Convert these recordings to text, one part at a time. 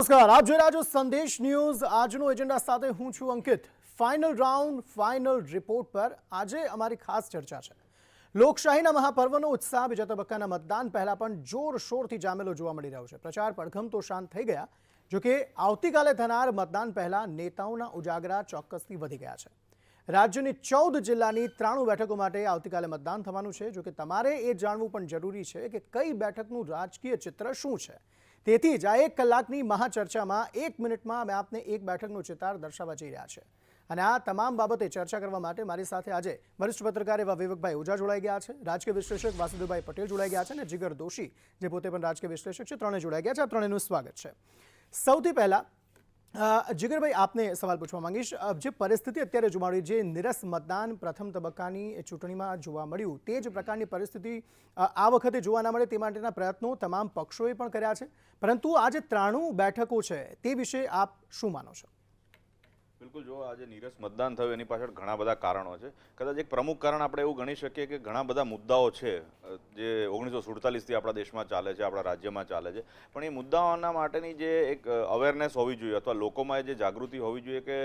નમસ્કાર, આપ જોઈ રહ્યા છો સંદેશ ન્યૂઝ. આજનો એજન્ડા સાથે હું છું અંકિત. ફાઇનલ રાઉન્ડ, ફાઇનલ રિપોર્ટ પર આજે અમારી ખાસ ચર્ચા છે. લોકશાહીના મહાપર્વનો ઉત્સાહ બીજા તબક્કાના મતદાન પહેલા પણ જોરશોરથી જામેલો જોવા મળી રહ્યો છે. પ્રચાર પડઘમ તો શાંત થઈ ગયા, જોકે આવતીકાલે થનાર મતદાન પહેલા નેતાઓના ઉજાગરા ચોક્કસથી વધી ગયા છે. રાજ્યની 14 જિલ્લાની 93 બેઠકો માટે આવતીકાલે મતદાન થવાનું છે. જોકે તમારે એ જાણવું પણ જરૂરી છે કે કઈ બેઠકનું રાજકીય ચિત્ર શું છે. તેથી જ આ 1 કલાકની મહાચર્ચામાં 1 મિનિટમાં અમે આપને એક બેઠકનું ચિતાર દર્શાવવા જઈ રહ્યા છે. અને આ તમામ બાબતે ચર્ચા કરવા માટે મારી સાથે આજે વરિષ્ઠ પત્રકાર એવા વિવેકભાઈ ઓઝા જોડાઈ ગયા છે, રાજકીય વિશ્લેષક વાસુદેવભાઈ પટેલ જોડાઈ ગયા છે અને જીગર દોશી જે પોતે પણ રાજકીય વિશ્લેષક છે, ત્રણે જોડાઈ ગયા છે. આ ત્રણેયનું સ્વાગત છે. સૌથી પહેલા જીગરભાઈ, આપને સવાલ પૂછવા માંગીશ. જે પરિસ્થિતિ અત્યારે જોવા મળી, જે નિરસ મતદાન પ્રથમ તબક્કાની ચૂંટણીમાં જોવા મળ્યું, તે જ પ્રકારની પરિસ્થિતિ આ વખતે જોવા ના મળે તે માટેના પ્રયત્નો તમામ પક્ષોએ પણ કર્યા છે. પરંતુ આ જે 93 બેઠકો છે તે વિશે આપ શું માનો છો? બિલકુલ, જો આજે નીરસ મતદાન થયું એની પાછળ ઘણા બધા કારણો છે. કદાચ એક પ્રમુખ કારણ આપણે એવું ગણી શકીએ કે ઘણા બધા મુદ્દાઓ છે જે 1947થી આપણા દેશમાં ચાલે છે, આપણા રાજ્યમાં ચાલે છે. પણ એ મુદ્દાઓના માટેની જે એક અવેરનેસ હોવી જોઈએ અથવા લોકોમાં જે જાગૃતિ હોવી જોઈએ કે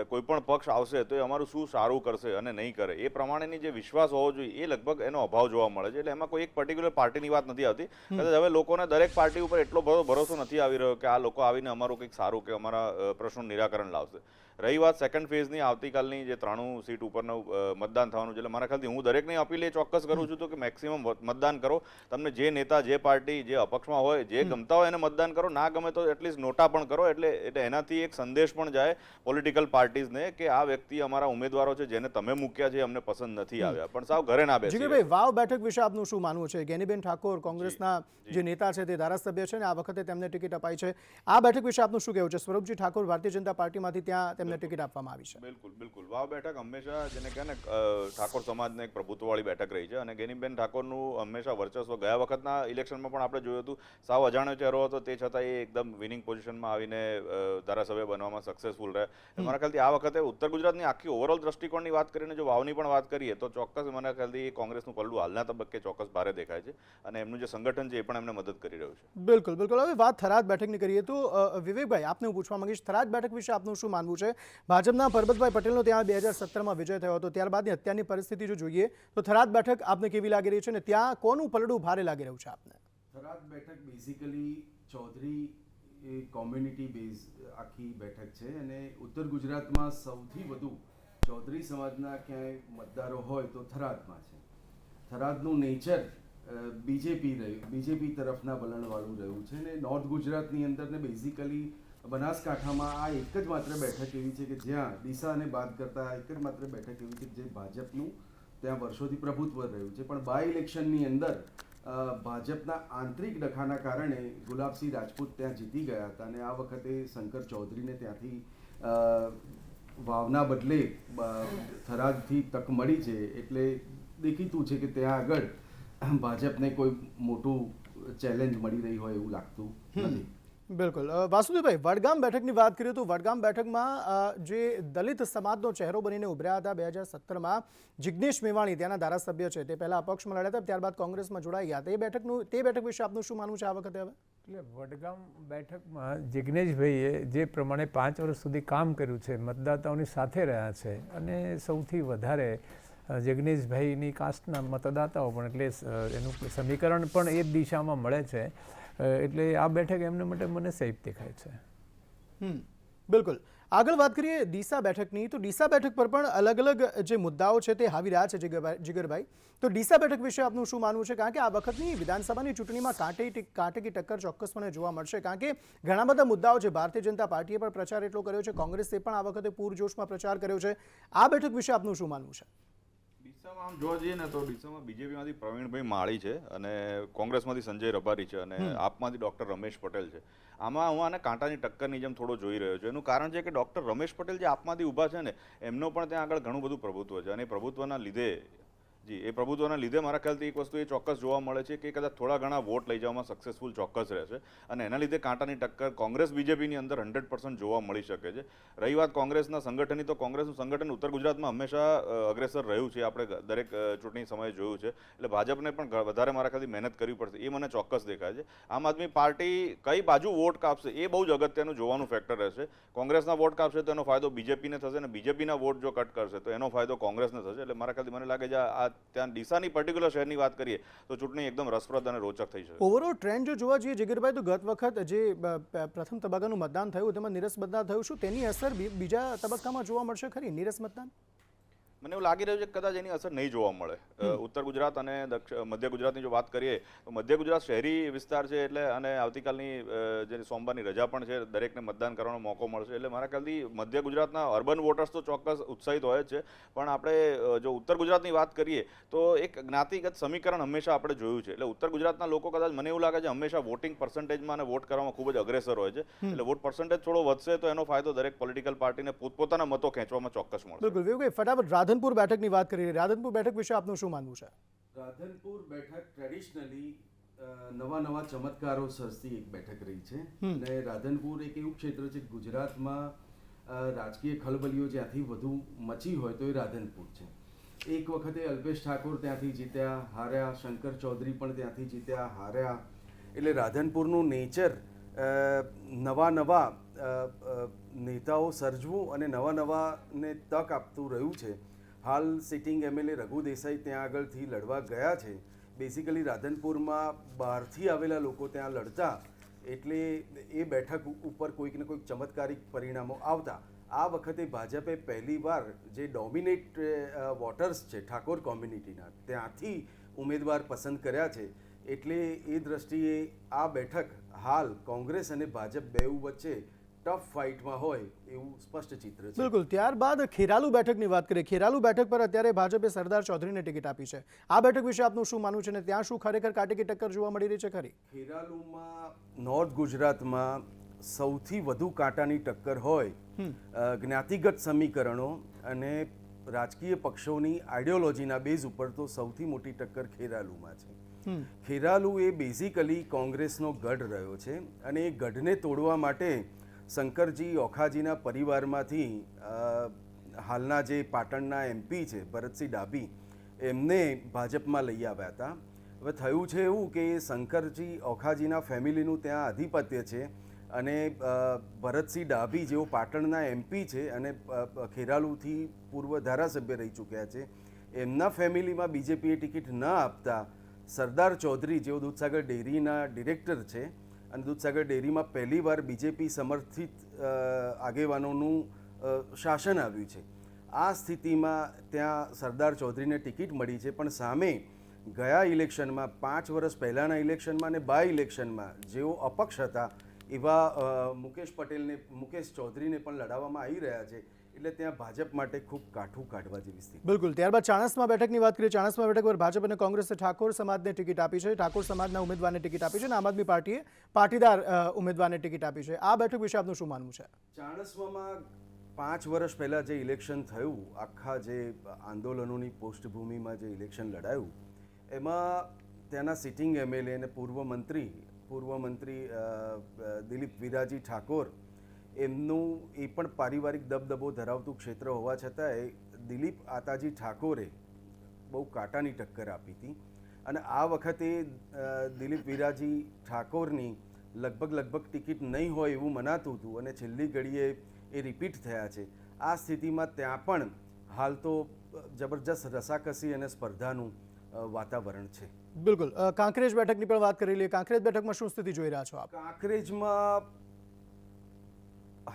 કોઈ પણ પક્ષ આવશે તો એ અમારું શું સારું કરશે અને નહીં કરે, એ પ્રમાણેની જે વિશ્વાસ હોવો જોઈએ એ લગભગ એનો અભાવ જોવા મળે છે. એટલે એમાં કોઈ એક પર્ટિક્યુલર પાર્ટીની વાત નથી આવતી. કદાચ હવે લોકોને દરેક પાર્ટી ઉપર એટલો બધો ભરોસો નથી આવી રહ્યો કે આ લોકો આવીને અમારું કંઈક સારું કે અમારા પ્રશ્નોનું નિરાકરણ લાવશે. રહી વાત સેકન્ડ ફેઝની, આવતીકાલની જે 93 સીટ ઉપરનું મતદાન થવાનું છે, એટલે મારા ખ્યાલથી હું દરેકની અપીલ એ ચોક્કસ કરું છું તો કે મેક્સિમમ મતદાન કરો. તમને જે નેતા, જે પાર્ટી, જે અપક્ષમાં હોય, જે ગમતા હોય એને મતદાન કરો. ના ગમે તો એટલીસ્ટ નોટા પણ કરો. એટલે એનાથી એક સંદેશ પણ જાય પોલિટિકલ પાર્ટીઝને કે આ વ્યક્તિ અમારા ઉમેદવારો છે જેને તમે મૂક્યા છે અમને પસંદ નથી આવ્યા, પણ સાવ ઘરે ના બેસે. જીગરભાઈ, વાવ બેઠક વિશે આપનું શું માનવું છે? ગેનીબેન ઠાકોર કોંગ્રેસના જે નેતા છે તે ધારાસભ્ય છે અને આ વખતે તેમને ટિકિટ અપાઈ છે. આ બેઠક વિશે આપનું શું કહેવું છે? સ્વરૂપજી ઠાકોર ભારતીય જનતા પાર્ટીમાંથી ત્યાં તેમને ટિકિટ આપવામાં આવી છે. બિલકુલ. વાવ બેઠક હંમેશા જેને કહે ને ઠાકોર સમાજને એક પ્રભુત્વવાળી બેઠક રહી છે અને ગેનીબેન ઠાકોરનું હંમેશા વર્ચસ્વ ગયા વખતના ઇલેક્શનમાં પણ આપણે જોયું હતું. સાવ અજાણ્યો ચહેરો હતો, તે છતાં એ એકદમ વિનિંગ પોઝિશનમાં આવીને ધારાસભ્ય બનવામાં સક્સેસફુલ રહે. મારા ખ્યાલથી આ વખતે ઉત્તર ગુજરાતની આખી ઓવરઓલ દ્રષ્ટિકોણની વાત કરીને જો વાવની પણ વાત કરીએ તો ચોક્કસ મારા ખ્યાલથી કોંગ્રેસનું પલ્લું હાલના તબક્કે ચોક્કસ ભારે દેખાય છે અને એમનું જે સંગઠન છે એ પણ એમને મદદ કરી રહ્યું છે. બિલકુલ. હવે વાત થરાદ બેઠકની કરીએ તો વિવેકભાઈ, આપને હું પૂછવા માંગીશ, થરાદ બેઠક વિશે આપનું શું માનવું છે? ભાજપના પરબતભાઈ પટેલનો ત્યાં 2017માં વિજય થયો હતો. ત્યારબાદની અત્યારની પરિસ્થિતિ જો જોઈએ તો થરાદ બેઠક આપને કેવી લાગી રહી છે અને ત્યાં કોનું પલડું ભારે લાગી રહ્યું છે આપને? થરાદ બેઠક બેઝિકલી ચૌધરી કોમ્યુનિટી બેઝ આખી બેઠક છે અને ઉત્તર ગુજરાતમાં સૌથી વધુ ચૌધરી સમાજના ક્યાંય મતદારો હોય તો થરાદમાં છે. થરાદનું નેચર બીજેપી તરફના વલણવાળું રહ્યું છે અને નોર્થ ગુજરાતની અંદર ને બેઝિકલી બનાસકાંઠામાં આ એક જ માત્ર બેઠક એવી છે કે જ્યાં ડીસાને બાદ કરતા એક જ માત્ર બેઠક એવી છે જે ભાજપનું ત્યાં વર્ષોથી પ્રભુત્વ રહ્યું છે. પણ બાય ઇલેક્શનની અંદર ભાજપના આંતરિક ડખાના કારણે ગુલાબસિંહ રાજપૂત ત્યાં જીતી ગયા હતા અને આ વખતે શંકર ચૌધરીને ત્યાંથી વાવના બદલે થરાદથી તક મળી છે. એટલે દેખીતું છે કે ત્યાં આગળ ભાજપને કોઈ મોટું ચેલેન્જ મળી રહી હોય એવું લાગતું નથી. બિલકુલ. વાસુદેવભાઈ, વડગામ બેઠકની વાત કરીએ તો વડગામ બેઠકમાં જે દલિત સમાજનો ચહેરો બનીને ઉભર્યા હતા 2017માં જિગ્નેશ મેવાણી, ત્યાંના ધારાસભ્ય છે, તે પહેલા અપક્ષમાં લડ્યા હતા, ત્યારબાદ કોંગ્રેસમાં જોડાઈ ગયા. તે બેઠક વિશે આપનું શું માનવું છે આ વખતે? હવે એટલે વડગામ બેઠકમાં જિગ્નેશભાઈએ જે પ્રમાણે 5 વર્ષ સુધી કામ કર્યું છે, મતદાતાઓની સાથે રહ્યા છે અને સૌથી વધારે જિગ્નેશભાઈની કાસ્ટના મતદાતાઓ પણ, એટલે એનું સમીકરણ પણ એ જ દિશામાં મળે છે. એટલે આ બેઠક એમના માટે મને સેફ દેખાય છે. બિલકુલ. આગળ વાત કરીએ ડીસા બેઠકની, તો ડીસા બેઠક પર પણ અલગ અલગ જે મુદ્દાઓ છે તે હાવી રહ્યા છે. જીગરભાઈ, તો ડીસા બેઠક વિશે આપનું શું માનવું છે? કારણ કે આ વખતની વિધાનસભાની ચૂંટણીમાં કાંટેકી ટક્કર ચોક્કસપણે જોવા મળશે, કારણ કે ઘણા બધા મુદ્દાઓ છે. ભારતીય જનતા પાર્ટીએ પણ પ્રચાર એટલો કર્યો છે, કોંગ્રેસે પણ આ વખતે પૂરજોશમાં પ્રચાર કર્યો છે. આ બેઠક વિશે આપનું શું માનવું છે? ડીસામાં આમ જોવા જઈએ ને તો ડીસામાં બીજેપીમાંથી પ્રવીણભાઈ માળી છે અને કોંગ્રેસમાંથી સંજય રબારી છે અને આપમાંથી ડૉક્ટર રમેશ પટેલ છે. આમાં હું આને કાંટાની ટક્કરની જેમ થોડો જોઈ રહ્યો છું. એનું કારણ છે કે ડૉક્ટર રમેશ પટેલ જે આપમાંથી ઊભા છે ને, એમનો પણ ત્યાં આગળ ઘણું બધું પ્રભુત્વ છે અને પ્રભુત્વના લીધે જી, એ પ્રભુત્વના લીધે મારા ખ્યાલથી એક વસ્તુ એ ચોક્કસ જોવા મળે છે કે કદાચ થોડા ઘણા વોટ લઈ જવામાં સક્સેસફુલ ચોક્કસ રહેશે અને એના લીધે કાંટાની ટક્કર કોંગ્રેસ બીજેપીની અંદર 100% જોવા મળી શકે છે. રહી વાત કોંગ્રેસના સંગઠનની, તો કોંગ્રેસનું સંગઠન ઉત્તર ગુજરાતમાં હંમેશા અગ્રેસર રહ્યું છે, આપણે દરેક ચૂંટણી સમયે જોયું છે. એટલે ભાજપને પણ વધારે મારા ખ્યાલથી મહેનત કરવી પડશે, એ મને ચોક્કસ દેખાય છે. આમ આદમી પાર્ટી કઈ બાજુ વોટ કાપશે એ બહુ જ અગત્યનું જોવાનું ફેક્ટર રહેશે. કોંગ્રેસના વોટ કાપશે તો એનો ફાયદો બીજેપીને થશે અને બીજેપીના વોટ જો કટ કરશે તો એનો ફાયદો કોંગ્રેસને થશે. એટલે મારા ખ્યાલથી મને લાગે છે આ ત્યાં ડીસાની પર્ટિક્યુલર શહેરની વાત કરીએ તો ચૂંટણી એકદમ રસપ્રદ અને રોચક થઈ શકે. ઓવરઓલ ટ્રેન્ડ જો જોવા જઈએ જગીરભાઈ, તો ગત વખત જે પ્રથમ તબક્કાનું મતદાન થયું તેમાં નીરસ મતદાન થયું, શું તેની અસર બીજા તબક્કામાં જોવા મળશે ખરી નીરસ મતદાન? મને એવું લાગી રહ્યું છે કે કદાચ એની અસર નહીં જોવા મળે. ઉત્તર ગુજરાત અને મધ્ય ગુજરાતની જો વાત કરીએ તો મધ્ય ગુજરાત શહેરી વિસ્તાર છે એટલે અને આવતીકાલની જે સોમવારની રજા પણ છે, દરેકને મતદાન કરવાનો મોકો મળશે. એટલે મારા ખ્યાલથી મધ્ય ગુજરાતના અર્બન વોટર્સ તો ચોક્કસ ઉત્સાહિત હોય જ છે, પણ આપણે જો ઉત્તર ગુજરાતની વાત કરીએ તો એક જ્ઞાતિગત સમીકરણ હંમેશા આપણે જોયું છે. એટલે ઉત્તર ગુજરાતના લોકો કદાચ મને એવું લાગે છે હંમેશા વોટિંગ પર્સન્ટેજમાં અને વોટ કરવામાં ખૂબ જ અગ્રેસર હોય છે. એટલે વોટ પર્સન્ટેજ થોડો વધશે તો એનો ફાયદો દરેક પોલિટિકલ પાર્ટીને પોતપોતાના મતો ખેંચવામાં ચોક્કસ મળશે. બિલકુલ વિવેકભાઈ, ફટાફટ રાધનપુર બેઠકની વાત કરીએ. રાધનપુર બેઠક વિશે આપનું શું માનવું છે? રાધનપુર બેઠક ટ્રેડિશનલી નવા ચમત્કારો સર્જતી એક બેઠક રહી છે અને રાધનપુર એક એવું ક્ષેત્ર છે ગુજરાતમાં રાજકીય ખલબલીઓ જ્યાંથી વધુ મચી હોય તો એ રાધનપુર છે. એક વખતે અલ્પેશ ઠાકોર ત્યાંથી જીત્યા, હાર્યા, શંકર ચૌધરી પણ ત્યાંથી જીત્યા, હાર્યા. એટલે રાધનપુરનું નેચર નવા નેતાઓ સર્જવું અને નવાને તક આપતું રહ્યું છે. હાલ સિટિંગ એમએલએ રઘુ દેસાઈ ત્યાં આગળથી લડવા ગયા છે. બેઝિકલી રાધનપુરમાં બહારથી આવેલા લોકો ત્યાં લડતા, એટલે એ બેઠક ઉપર કોઈક ને કોઈક ચમત્કારિક પરિણામો આવતા. આ વખતે ભાજપે પહેલીવાર જે ડોમિનેટ વોટર્સ છે ઠાકોર કોમ્યુનિટીના, ત્યાંથી ઉમેદવાર પસંદ કર્યા છે. એટલે એ દ્રષ્ટિએ આ બેઠક હાલ કોંગ્રેસ અને ભાજપ બેઉ વચ્ચે ટફ ફાઇટમાં હોય એવું સ્પષ્ટ ચિત્ર છે. બિલકુલ. ત્યારબાદ ખેરાલુ બેઠકની વાત કરીએ. ખેરાલુ બેઠક પર અત્યારે ભાજપે સરદાર ચૌધરીને ટિકિટ આપી છે. આ બેઠક વિશે આપનું શું માનવું છે અને ત્યાં શું ખરેખર કાટેકી ટક્કર જોવા મળી રહી છે ખરી? ખેરાલુમાં નોર્થ ગુજરાતમાં સૌથી વધુ કાંટાની ટક્કર હોય જ્ઞાતિગત સમીકરણો અને રાજકીય પક્ષોની આઈડિયોલોજીના બેઝ ઉપર તો સૌથી મોટી ટક્કર ખેરાલુમાં છે. ખેરાલુ એ બેઝિકલી કોંગ્રેસનો ગઢ રહ્યો છે અને એ ગઢને તોડવા માટે શંકરજી ઓખાજીના પરિવારમાંથી હાલના જે પાટણના એમપી છે ભરતસિંહ ડાભી, એમને ભાજપમાં લઈ આવ્યા હતા. હવે થયું છે એવું કે શંકરજી ઓખાજીના ફેમિલીનું ત્યાં આધિપત્ય છે અને ભરતસિંહ ડાભી જેઓ પાટણના એમપી છે અને ખેરાલુથી પૂર્વ ધારાસભ્ય રહી ચૂક્યા છે, એમના ફેમિલીમાં બીજેપીએ ટિકિટ ન આપતા સરદાર ચૌધરી જેઓ દૂધસાગર ડેરીના ડિરેક્ટર છે અને દૂધસાગર ડેરીમાં પહેલીવાર બીજેપી સમર્થિત આગેવાનોનું શાસન આવ્યું છે. આ સ્થિતિમાં ત્યાં સરદાર ચૌધરીને ટિકિટ મળી છે, પણ સામે ગયા ઇલેક્શનમાં 5 વર્ષ પહેલાંના ઇલેક્શનમાં અને બાય ઇલેક્શનમાં જેઓ અપક્ષ હતા એવા મુકેશ ચૌધરીને પણ લડાવવામાં આવી રહ્યા છે. એટલે ત્યાં ભાજપ માટે ખૂબ કાઠું કાઢવા જેવી સ્થિતિ. બિલકુલ. ત્યારબાદ ચાણસ્મા બેઠકની વાત કરીએ. ચાણસ્મા બેઠક પર ભાજપ અને કોંગ્રેસે ઠાકોર સમાજને ટિકિટ આપી છે. ઠાકોર સમાજના ઉમેદવારને ટિકિટ આપી છે અને આમ આદમી પાર્ટીએ પાટીદાર ઉમેદવારને ટિકિટ આપી છે. આ બેઠક વિશે આપનું શું માનવું છે? ચાણસ્મામાં 5 વર્ષ પહેલાં જે ઇલેક્શન થયું, આખા જે આંદોલનોની પૃષ્ઠભૂમિમાં જે ઇલેક્શન લડાયું, એમાં ત્યાંના સિટિંગ એમએલએ અને પૂર્વ મંત્રી દિલીપ વિરાજી ઠાકોર, એમનું એ પણ પારિવારિક દબદબો ધરાવતું ક્ષેત્ર હોવા છતાંય દિલીપ આતાજી ઠાકોરે બહુ કાંટાની ટક્કર આપી હતી અને આ વખતે દિલીપ વિરાજી ઠાકોરની લગભગ ટિકિટ નહીં હોય એવું મનાતું હતું અને છેલ્લી ઘડીએ એ રિપીટ થયા છે. આ સ્થિતિમાં ત્યાં પણ હાલ તો જબરજસ્ત રસાકસી અને સ્પર્ધાનું વાતાવરણ છે. બિલકુલ. કાંકરેજ બેઠકની પણ વાત કરી લઈએ. કાંકરેજ બેઠકમાં શું સ્થિતિ જોઈ રહ્યા છો આપ? કાંકરેજમાં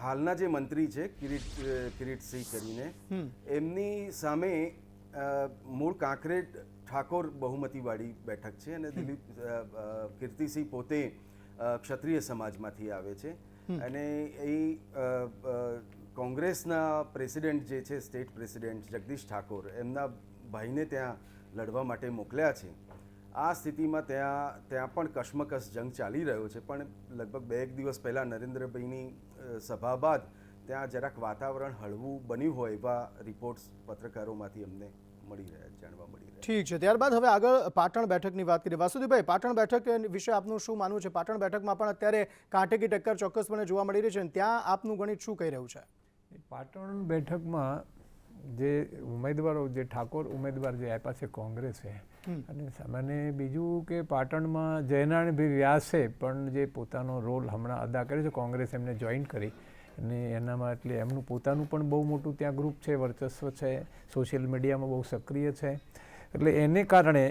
હાલના જે મંત્રી છે કિરીટસિંહ કરીને, એમની સામે મૂળ કાંકરેજ ઠાકોર બહુમતીવાળી બેઠક છે અને કીર્તિસિંહ પોતે ક્ષત્રિય સમાજમાંથી આવે છે અને એ કોંગ્રેસના પ્રેસિડેન્ટ જે છે, સ્ટેટ પ્રેસિડેન્ટ જગદીશ ઠાકોર, એમના ભાઈને ત્યાં લડવા માટે મોકલ્યા છે. આ સ્થિતિમાં ત્યાં પણ કશમકશ જંગ ચાલી રહ્યો છે, પણ લગભગ 2-1 દિવસ પહેલાં નરેન્દ્રભાઈની સભા બાદ ત્યાં જરાક વાતાવરણ હળવું બન્યું હોય એવા રિપોર્ટ્સ પત્રકારોમાંથી અમને મળી રહ્યા જાણવા મળી રહ્યા. ઠીક છે, ત્યારબાદ હવે આગળ પાટણ બેઠકની વાત કરીએ. વાસુદેવભાઈ, પાટણ બેઠક વિશે આપનું શું માનવું છે? પાટણ બેઠકમાં પણ અત્યારે કાંટેકી ટક્કર ચોક્કસપણે જોવા મળી રહી છે અને ત્યાં આપનું ગણિત શું કહી રહ્યું છે? પાટણ બેઠકમાં જે ઉમેદવારો, જે ઠાકોર ઉમેદવાર જે આપ્યા છે કોંગ્રેસે, અને સામાન્ય બીજું કે પાટણમાં જયનારાયણભાઈ વ્યાસે પણ જે પોતાનો રોલ હમણાં અદા કર્યો છે, કોંગ્રેસ એમને જોઈન કરી અને એનામાં એટલે એમનું પોતાનું પણ બહુ મોટું ત્યાં ગ્રુપ છે, વર્ચસ્વ છે, સોશિયલ મીડિયામાં બહુ સક્રિય છે. એટલે એને કારણે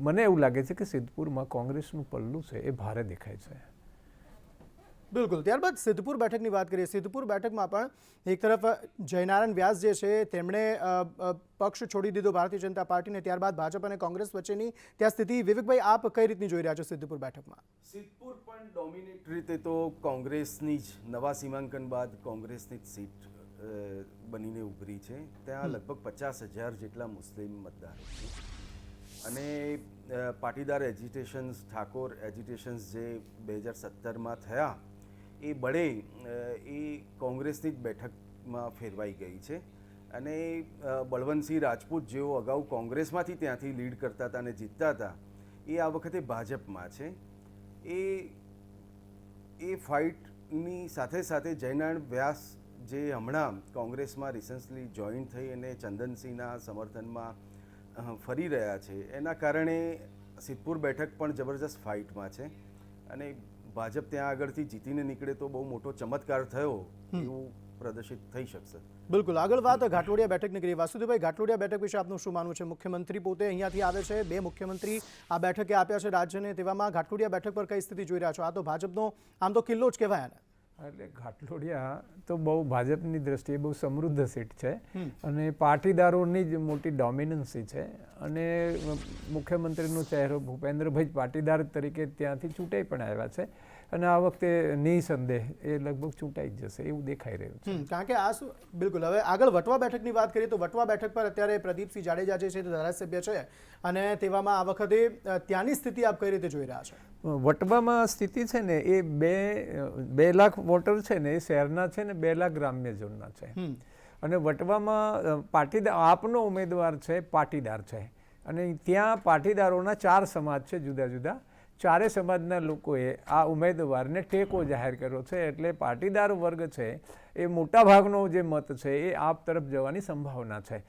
મને એવું લાગે છે કે સિદ્ધપુરમાં કોંગ્રેસનું પલ્લું છે એ ભારે દેખાય છે. બિલકુલ. ત્યારબાદ સિદ્ધપુર બેઠકની વાત કરીએ. સિદ્ધપુર બેઠકમાં પણ એક તરફ જયનારાયણ વ્યાસ જે છે તેમણે પક્ષ છોડી દીધો ભારતીય જનતા પાર્ટીને, ત્યારબાદ ભાજપ અને કોંગ્રેસ વચ્ચેની ત્યાં સ્થિતિ. વિવેકભાઈ, આપ કઈ રીતની જોઈ રહ્યા છો સિદ્ધપુર બેઠકમાં? સિદ્ધપુર પણ ડોમિનેટ રીતે તો કોંગ્રેસની જ નવા સીમાંકન બાદ કોંગ્રેસની જ સીટ બનીને ઉભરી છે. ત્યાં લગભગ 50,000 જેટલા મુસ્લિમ મતદારો છે અને પાટીદાર એજિટેશન્સ, ઠાકોર એજિટેશન્સ જે 2017માં થયા એ બળે એ કોંગ્રેસની જ બેઠકમાં ફેરવાઈ ગઈ છે. અને બળવંતસિંહ રાજપૂત જેઓ અગાઉ કોંગ્રેસમાંથી ત્યાંથી લીડ કરતા હતા અને જીતતા હતા, એ આ વખતે ભાજપમાં છે. એ ફાઇટની સાથે સાથે જયનારાયણ વ્યાસ જે હમણાં કોંગ્રેસમાં રિસન્ટલી જોઈન થઈ અને ચંદનસિંહના સમર્થનમાં ફરી રહ્યા છે, એના કારણે સિદ્ધપુર બેઠક પણ જબરજસ્ત ફાઇટમાં છે અને ભાજપ ત્યાં આગળથી જીતીને નીકળે તો બહુ મોટો ચમત્કાર થયો એવું પ્રદર્શિત થઈ શકશે. બિલકુલ. આગળ વાત ઘાટલોડિયા બેઠકની કરીએ. વાસુદેવભાઈ, ઘાટલોડિયા બેઠક વિશે આપનું શું માનવું છે? મુખ્યમંત્રી પોતે અહીંયાથી આવે છે, 2 મુખ્યમંત્રી આ બેઠકે આપ્યા છે રાજ્યને, તેવામાં ઘાટલોડિયા બેઠક પર કઈ સ્થિતિ જોઈ રહ્યા છો? આ તો ભાજપનો આમ તો કિલ્લો જ કહેવાય ને. એટલે ઘાટલોડિયા તો બહુ ભાજપની દ્રષ્ટિએ બહુ સમૃદ્ધ સીટ છે અને પાટીદારોની જ મોટી ડોમિનન્સી છે અને મુખ્યમંત્રીનો ચહેરો ભૂપેન્દ્રભાઈ પાટીદાર તરીકે ત્યાંથી ચૂંટાઈ પણ આવ્યા છે અને આ વખતે નિસંદેહ એ લગભગ ચૂંટાઈ જ જશે એવું દેખાઈ રહ્યું છે. કારણ કે આ શું, બિલકુલ. હવે આગળ વટવા બેઠકની વાત કરીએ તો વટવા બેઠક પર અત્યારે પ્રદીપસિંહ જાડેજા જે છે તે ધારાસભ્ય છે અને તેવામાં આ વખતે ત્યાંની સ્થિતિ આપ કઈ રીતે જોઈ રહ્યા છો? વટવામાં સ્થિતિ છે ને એ 2 લાખ વોટર છે ને એ શહેરના છે ને 2 લાખ ગ્રામ્ય ઝોનના છે અને વટવામાં પાટીદાર આપનો ઉમેદવાર છે, પાટીદાર છે અને ત્યાં પાટીદારોના 4 સમાજ છે જુદા જુદા. 4 સમાજના લોકોએ આ ઉમેદવારને ટેકો જાહેર કર્યો છે એટલે પાટીદાર વર્ગ છે એ મોટાભાગનો જે મત છે એ આપ તરફ જવાની સંભાવના છે.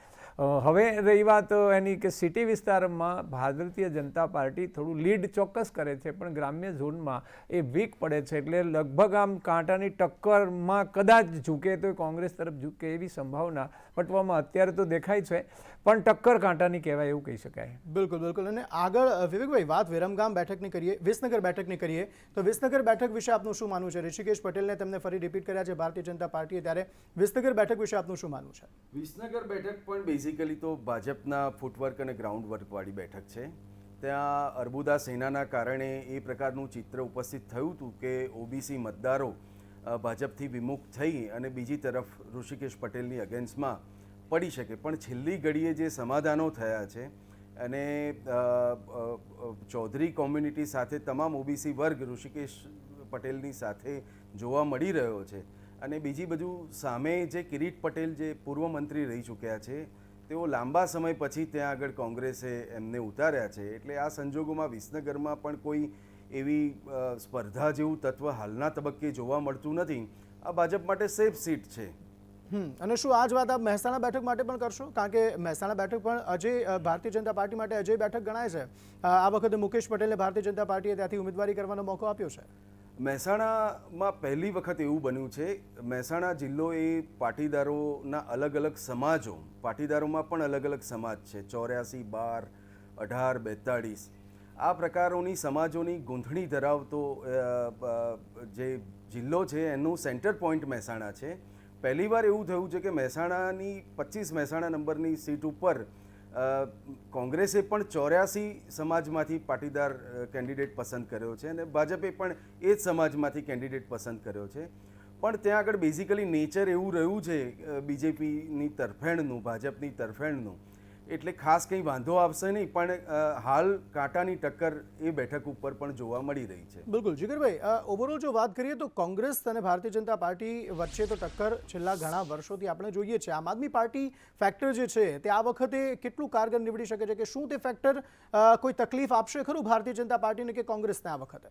હવે રહી વાત એની કે સિટી વિસ્તારમાં ભારતીય જનતા પાર્ટી થોડું લીડ ચોક્કસ કરે છે પણ ગ્રામ્ય ઝોનમાં એ વીક પડે છે એટલે લગભગ આમ કાંટાની ટક્કરમાં કદાચ ઝૂકે તો કોંગ્રેસ તરફ ઝૂકે એવી સંભાવના વટવામાં અત્યારે તો દેખાય છે પણ ટક્કર કાંટાની કહેવાય એવું કહી શકાય. બિલકુલ, બિલકુલ. અને આગળ વિવેકભાઈ વાત વિરમગામ બેઠકની કરીએ, વિસનગર બેઠકની કરીએ તો વિસનગર બેઠક વિશે આપનું શું માનવું છે? ઋષિકેશ પટેલને તેમને ફરી રિપીટ કર્યા છે ભારતીય જનતા પાર્ટીએ, ત્યારે વિસનગર બેઠક વિશે આપનું શું માનવું છે? વિસનગર બેઠક પણ બેઝિકલી તો ભાજપના ફૂટવર્ક અને ગ્રાઉન્ડ વર્કવાળી બેઠક છે. ત્યાં અર્બુદા સેનાના કારણે એ પ્રકારનું ચિત્ર ઉપસ્થિત થયું હતું કે ઓબીસી મતદારો ભાજપથી વિમુખ થઈ અને બીજી તરફ ઋષિકેશ પટેલની અગેન્સ્ટમાં પડી શકે, પણ છેલ્લી ઘડીએ જે સમાધાનો થયા છે અને ચૌધરી કોમ્યુનિટી સાથે તમામ ઓબીસી વર્ગ ઋષિકેશ પટેલની સાથે જોવા મળી રહ્યો છે અને બીજી બાજુ સામે જે કિરીટ પટેલ જે પૂર્વ મંત્રી રહી ચૂક્યા છે તેઓ લાંબા સમય પછી ત્યાં આગળ કોંગ્રેસે એમને ઉતાર્યા છે એટલે આ સંજોગોમાં વિસનગરમાં પણ કોઈ એવી સ્પર્ધા જેવું તત્વ હાલના તબક્કે જોવા મળતું નથી. આ ભાજપ માટે સેફ સીટ છે. અને શું આ જ વાત આપ મહેસાણા બેઠક માટે પણ કરશો? કારણ કે મહેસાણા બેઠક પણ અજય ભારતીય જનતા પાર્ટી માટે અજય બેઠક ગણાય છે. આ વખતે મુકેશ પટેલને ભારતીય જનતા પાર્ટીએ ત્યાંથી ઉમેદવારી કરવાનો મોકો આપ્યો છે. મહેસાણામાં પહેલી વખત એવું બન્યું છે. મહેસાણા જિલ્લો એ પાટીદારોના અલગ અલગ સમાજો, પાટીદારોમાં પણ અલગ અલગ સમાજ છે, 84, 12, 18, 42 આ પ્રકારોની સમાજોની ગૂંથણી ધરાવતો જે જિલ્લો છે એનું સેન્ટર પોઈન્ટ મહેસાણા છે. પહેલીવાર એવું થયું છે કે મહેસાણાની 25 મહેસાણા નંબરની સીટ ઉપર કોંગ્રેસે પણ 84 સમાજમાંથી પાટીદાર કેન્ડિડેટ પસંદ કર્યો છે અને ભાજપે પણ એ જ સમાજમાંથી કેન્ડિડેટ પસંદ કર્યો છે. પણ ત્યાં આગળ બેઝિકલી નેચર એવું રહ્યું છે બીજેપીની તરફેણનું, ભાજપની તરફેણનું એટલે ખાસ કંઈ વાંધો આવશે નહીં, પણ હાલ કાંટાની ટક્કર એ બેઠક ઉપર પણ જોવા મળી રહી છે. બિલકુલ જીગરભાઈ, ઓવરઓલ જો વાત કરીએ તો કોંગ્રેસ અને ભારતીય જનતા પાર્ટી વચ્ચે તો ટક્કર છેલ્લા ઘણા વર્ષોથી આપણે જોઈએ છે. આમ આદમી પાર્ટી ફેક્ટર જે છે તે આ વખતે કેટલું કારગર નીવડી શકે છે, કે શું તે ફેક્ટર કોઈ તકલીફ આપશે ખરું ભારતીય જનતા પાર્ટીને કે કોંગ્રેસને આ વખતે?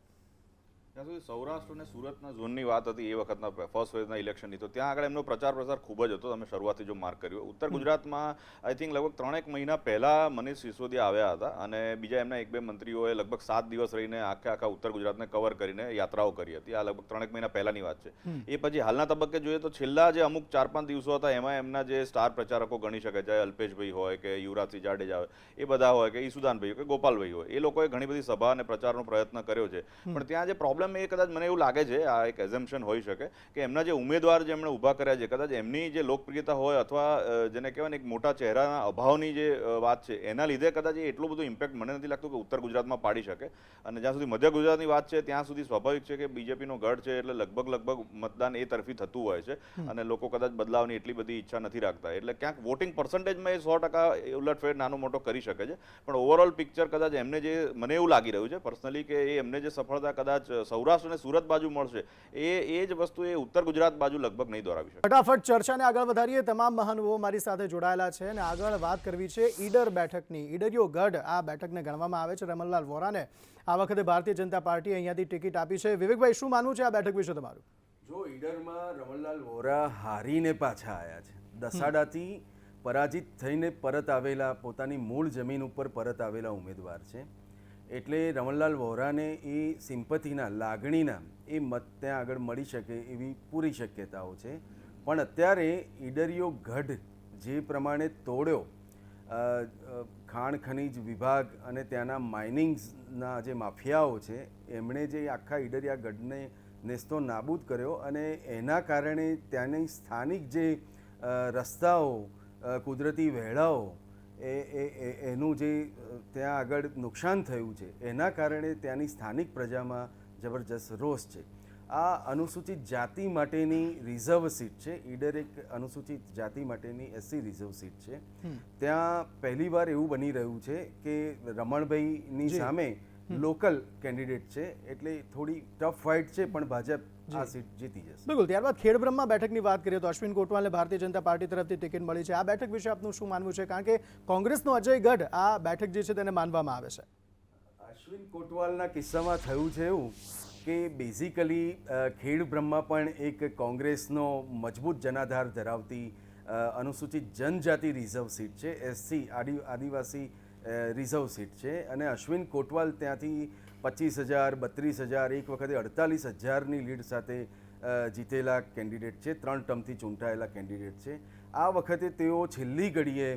ત્યાં સુધી સૌરાષ્ટ્ર અને સુરતના ઝોનની વાત હતી એ વખતના ફર્સ્ટ ફેઝના ઇલેક્શનની, તો ત્યાં આગળ એમનો પ્રચાર પ્રસાર ખૂબ જ હતો. તમે શરૂઆતથી જો માર્ક કર્યું, ઉત્તર ગુજરાતમાં આઈ થિંક લગભગ 3 મહિના પહેલાં મનીષ સિસોદિયા આવ્યા હતા અને બીજા એમના 1-2 મંત્રીઓએ લગભગ 7 દિવસ રહીને આખા ઉત્તર ગુજરાતને કવર કરીને યાત્રાઓ કરી હતી. આ લગભગ 3 મહિના પહેલાંની વાત છે. એ પછી હાલના તબક્કે જોઈએ તો છેલ્લા જે અમુક 4-5 દિવસો હતા એમાં એમના જે સ્ટાર પ્રચારકો ગણી શકાય, ચાહે અલ્પેશભાઈ હોય કે યુવરાજસિંહ જાડેજા હોય, એ બધા હોય કે ઈસુદાનભાઈ કે ગોપાલભાઈ હોય, એ લોકોએ ઘણી બધી સભા અને પ્રચારનો પ્રયત્ન કર્યો છે. પણ ત્યાં જે પ્રોબ્લેમ એ કદાચ મને એવું લાગે છે, આ એક એઝમ્પશન હોઈ શકે કે એમના જે ઉમેદવાર જે એમણે ઊભા કર્યા છે, કદાચ એમની જે લોકપ્રિયતા હોય અથવા જેને કહેવાય ને એક મોટા ચહેરાના અભાવની જે વાત છે એના લીધે કદાચ એ એટલું બધું ઇમ્પેક્ટ મને નથી લાગતું કે ઉત્તર ગુજરાતમાં પાડી શકે. અને જ્યાં સુધી મધ્ય ગુજરાતની વાત છે ત્યાં સુધી સ્વાભાવિક છે કે બીજેપીનો ગઢ છે એટલે લગભગ મતદાન એ તરફી થતું હોય છે અને લોકો કદાચ બદલાવની એટલી બધી ઈચ્છા નથી રાખતા. એટલે ક્યાંક વોટિંગ પર્સન્ટેજમાં એ 100% ઉલટફેર નાનો મોટો કરી શકે છે, પણ ઓવરઓલ પિક્ચર કદાચ એમને જે મને એવું લાગી રહ્યું છે પર્સનલી કે એ એમને જે સફળતા કદાચ સૌરાષ્ટ્ર અને સુરત બાજુ મળશે એ જ વસ્તુ એ ઉત્તર ગુજરાત બાજુ લગભગ નહીં દોરાવી શકે. ફટાફટ ચર્ચાને આગળ વધારીએ. તમામ મહાનુભાવો મારી સાથે જોડાયેલા છે અને આગળ વાત કરવી છે ઈડર બેઠકની. ઈડરિયો ગઢ આ બેઠકને ગણવામાં આવે છે. રમણલાલ વોરાને આ વખતે ભારતીય જનતા પાર્ટીએ અહીંયાથી ટિકિટ આપી છે. વિવેકભાઈ, શું માનવું છે આ બેઠક વિશે તમારું? જો ઈડરમાં રમણલાલ વોરા હારીને પાછા આવ્યા છે. દસાડાથી પરાજિત થઈને પરત આવેલા, પોતાની મૂળ જમીન ઉપર પરત આવેલા ઉમેદવાર છે. એટલે રમણલાલ વોરાને એ સિમ્પથીના, લાગણીના એ મત ત્યાં આગળ મળી શકે એવી પૂરી શક્યતાઓ છે. પણ અત્યારે ઈડરિયો ગઢ જે પ્રમાણે તોડ્યો, ખાણ ખનીજ વિભાગ અને ત્યાંના માઇનિંગ્સના જે માફિયાઓ છે એમણે જે આખા ઈડરિયા ગઢને નેસ્તો નાબૂદ કર્યો અને એના કારણે ત્યાંની સ્થાનિક જે રસ્તાઓ, કુદરતી વહેડાઓ, એનું જે ત્યાં આગળ નુકસાન થયું છે એના કારણે ત્યાંની સ્થાનિક પ્રજામાં જબરજસ્ત રોષ છે. આ અનુસૂચિત જાતિ માટેની રિઝર્વ સીટ છે. ઈડર એક અનુસૂચિત જાતિ માટેની SC રિઝર્વ સીટ છે. ત્યાં પહેલીવાર એવું બની રહ્યું છે કે રમણભાઈની સામે લોકલ કેન્ડિડેટ છે, એટલે થોડી ટફ ફાઇટ છે, પણ ભાજપ આ સીટ જીતી જશે. બિલકુલ. ત્યારબાદ ખેડબ્રહ્મા બેઠકની વાત કરીએ તો અશ્વિન કોટવાલને ભારતીય જનતા પાર્ટી તરફથી ટિકિટ મળી છે. આ બેઠક વિશે આપનું શું માનવું છે? કારણ કે કોંગ્રેસનો અજય ગઢ આ બેઠક જે છે તેને માનવામાં આવે છે. અશ્વિન કોટવાલના કિસ્સામાં થયું છે એવું કે બેઝિકલી ખેડબ્રહ્મા પણ એક કોંગ્રેસનો મજબૂત જનાધાર ધરાવતી અનુસૂચિત જનજાતિ રિઝર્વ સીટ છે. SC આદિવાસી રિઝર્વ સીટ છે અને અશ્વિન કોટવાલ ત્યાંથી 25,000, 32,000, એક વખતે 48,000ની લીડ સાથે જીતેલા કેન્ડિડેટ છે. 3 ટર્મથી ચૂંટાયેલા કેન્ડિડેટ છે. આ વખતે તેઓ છેલ્લી ઘડીએ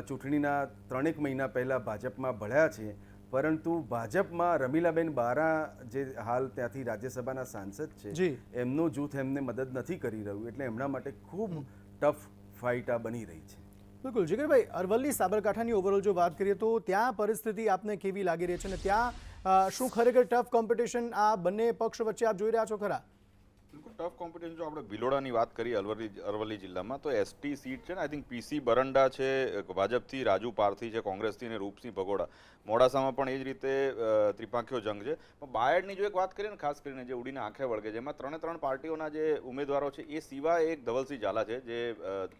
ચૂંટણીના 3 મહિના પહેલાં ભાજપમાં ભળ્યા છે, પરંતુ ભાજપમાં રમીલાબેન બારા જે હાલ ત્યાંથી રાજ્યસભાના સાંસદ છે એમનું જૂથ એમને મદદ નથી કરી રહ્યું, એટલે એમના માટે ખૂબ ટફ ફાઇટ આ બની રહી છે. બિલકુલ. જીગરભાઈ, અરવલ્લી સાબરકાંઠાની ઓવરઓલ જો વાત કરીએ તો ત્યાં પરિસ્થિતિ આપને કેવી લાગી રહી છે અને ત્યાં શું ખરેખર ટફ કોમ્પિટિશન આ બંને પક્ષ વચ્ચે આપ જોઈ રહ્યા છો ખરા? બિલકુલ ટફ કોમ્પિટિશન. જો આપણે ભિલોડાની વાત કરીએ અરવલ્લી જિલ્લામાં, તો SP સીટ છે ને, આઈ થિંક PC બરંડા છે ભાજપથી, રાજુ પારથી છે કોંગ્રેસથી અને રૂપસિંહ ભગોડા. મોડાસામાં પણ એ જ રીતે ત્રિપાંખ્યો જંગ છે. પણ બાયડની જો એક વાત કરીએ ને, ખાસ કરીને જે ઉડીને આંખે વળગે, જેમાં 3 પાર્ટીઓના જે ઉમેદવારો છે એ સિવાય એક ધવલસિંહ ઝાલા છે જે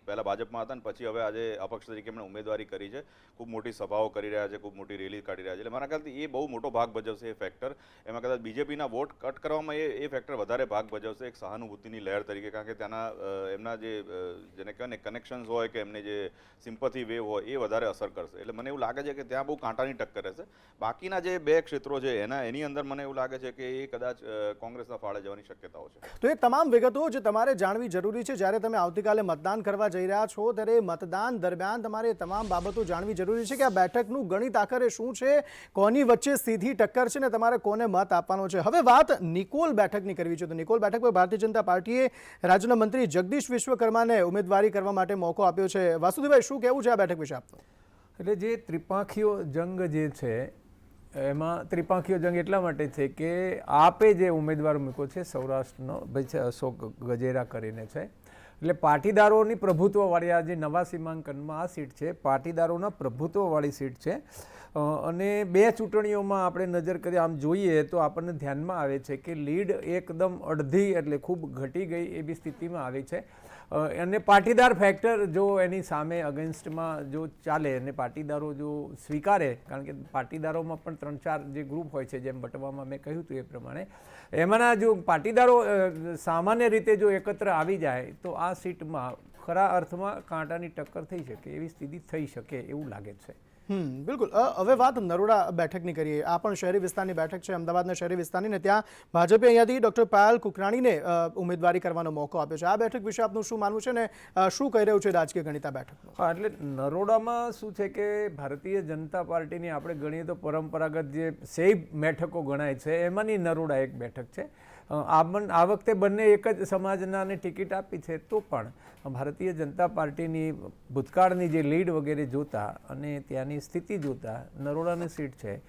પહેલાં ભાજપમાં હતા અને પછી હવે આજે અપક્ષ તરીકે એમણે ઉમેદવારી કરી છે. ખૂબ મોટી સભાઓ કરી રહ્યા છે, ખૂબ મોટી રેલી કાઢી રહ્યા છે. એટલે મારા ખ્યાલથી એ બહુ મોટો ભાગ ભજવશે એ ફેક્ટર. એમાં કદાચ બીજેપીના વોટ કટ કરવામાં એ ફેક્ટર વધારે ભાગ ભજવશે એક સહાનુભૂતિની લહેર તરીકે. કારણ કે ત્યાંના એમના જેને કહેવાય ને કનેક્શન્સ હોય કે એમને જે સિમ્પથી વેવ હોય એ વધારે અસર કરશે. એટલે મને એવું લાગે છે કે ત્યાં બહુ કાંટાની ટક્કર રહેશે. બાકીના જે 2 ક્ષેત્રો છે એની અંદર મને એવું લાગે છે કે એ કદાચ કોંગ્રેસના ફાળે જવાની શક્યતાઓ છે. તો એ તમામ વિગતો જે તમારે જાણવી જરૂરી છે જ્યારે તમે આવતીકાલે મતદાન કરવા જઈ રહ્યા છો, ત્યારે મતદાન દરમિયાન તમારે તમામ બાબતો જાણવી જરૂરી છે કે આ બેઠકનું ગણિત આખરે શું છે, કોની વચ્ચે સીધી ટક્કર છે ને તમારે કોને મત આપવાનો છે. હવે વાત નિકોલ બેઠકની કરવી છે તો નિકોલ બેઠક પર ભારતીય જનતા પાર્ટીએ રાજ્યના મંત્રી જગદીશ વિશ્વકર્માને ઉમેદવારી કરવા માટે મોકો આપ્યો છે. વાસુદેવભાઈ, શું કહેવું છે આ બેઠક વિશે આપનું? એટલે જે ત્રિપાંખીયો જંગ જે છે એમાં ત્રિપાંખીયો જંગ એટલા માટે છે કે આપે જે ઉમેદવાર મૂક્યો છે સૌરાષ્ટ્રનો ભાઈ છે અશોક ગજેરા કરીને છે, એટલે પાટીદારોની પ્રભુત્વવાળી આ જે નવા સીમાંકનમાં આ સીટ છે પાટીદારોના પ્રભુત્વવાળી સીટ છે અને બે ચૂંટણીઓમાં આપણે નજર કરી આમ જોઈએ તો આપણને ધ્યાનમાં આવે છે કે લીડ એકદમ અડધી એટલે ખૂબ ઘટી ગઈ એવી સ્થિતિમાં આવી છે અને પાટીદાર ફેક્ટર જો એની સામે અગેન્સ્ટમાં જો ચાલે અને પાટીદારો જો સ્વીકારે, કારણ કે પાટીદારોમાં પણ 3-4 જે ગ્રુપ હોય છે, જેમ બટવામાં મેં કહ્યું હતું એ પ્રમાણે, એમાંના જો પાટીદારો સામાન્ય રીતે જો એકત્ર આવી જાય તો આ સીટમાં ખરા અર્થમાં કાંટાની ટક્કર થઈ શકે એવી સ્થિતિ થઈ શકે એવું લાગે છે. બિલકુલ. હવે વાત નરોડા બેઠકની કરીએ. આ પણ શહેરી વિસ્તારની બેઠક છે, અમદાવાદના શહેરી વિસ્તારની, ને ત્યાં ભાજપે અહીંયાથી ડૉક્ટર પાયલ કુકરાણીને ઉમેદવારી કરવાનો મોકો આપ્યો છે. આ બેઠક વિશે આપનું શું માનવું છે ને શું કહી રહ્યું છે રાજકીય ગણિત આ બેઠકનું? હા, એટલે નરોડામાં શું છે કે ભારતીય જનતા પાર્ટીની આપણે ગણીએ તો પરંપરાગત જે 6 બેઠકો ગણાય છે એમાંની નરોડા એક બેઠક છે. આ વખતે બંને એક જ સમાજનાને ટિકિટ આપી છે, તો પણ ભારતીય જનતા પાર્ટીની ભૂતકાળની જે લીડ વગેરે જોતા અને ત્યાંની સ્થિતિ જોતા નરોડાની સીટ છે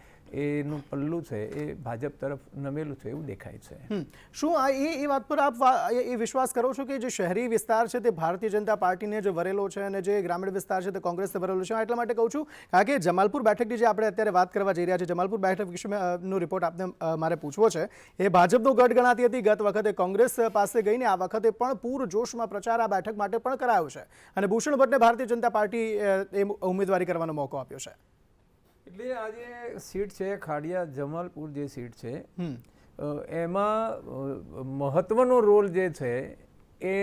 એનું પલ્લું છે એ ભાજપ તરફ નમેલું છે એવું દેખાય છે. શું આ એ વાત પર આપ એ વિશ્વાસ કરો છો કે જે શહેરી વિસ્તાર છે તે ભારતીય જનતા પાર્ટીને જે વરેલો છે અને જે ગ્રામીણ વિસ્તાર છે તે કોંગ્રેસને વરેલો છે? એટલા માટે કહું છું કારણ કે જમાલપુર બેઠકની જે આપણે અત્યારે વાત કરવા જઈ રહ્યા છીએ, જમાલપુર બેઠક વિશે નો રિપોર્ટ આપને મારે પૂછવો છે. એ ભાજપનો ગઢ ગણાતી હતી. ગત વખતે કોંગ્રેસ પાસે ગઈને આ વખતે પણ પૂરજોશમાં પ્રચાર આ બેઠક માટે પણ કરાયો છે અને ભૂષણ ભટ્ટને ભારતીય જનતા પાર્ટી એ ઉમેદવારી કરવાનો મોકો આપ્યો છે. એટલે આ જે સીટ છે ખાડિયા જમાલપુર જે સીટ છે એમાં મહત્વનો રોલ જે છે એ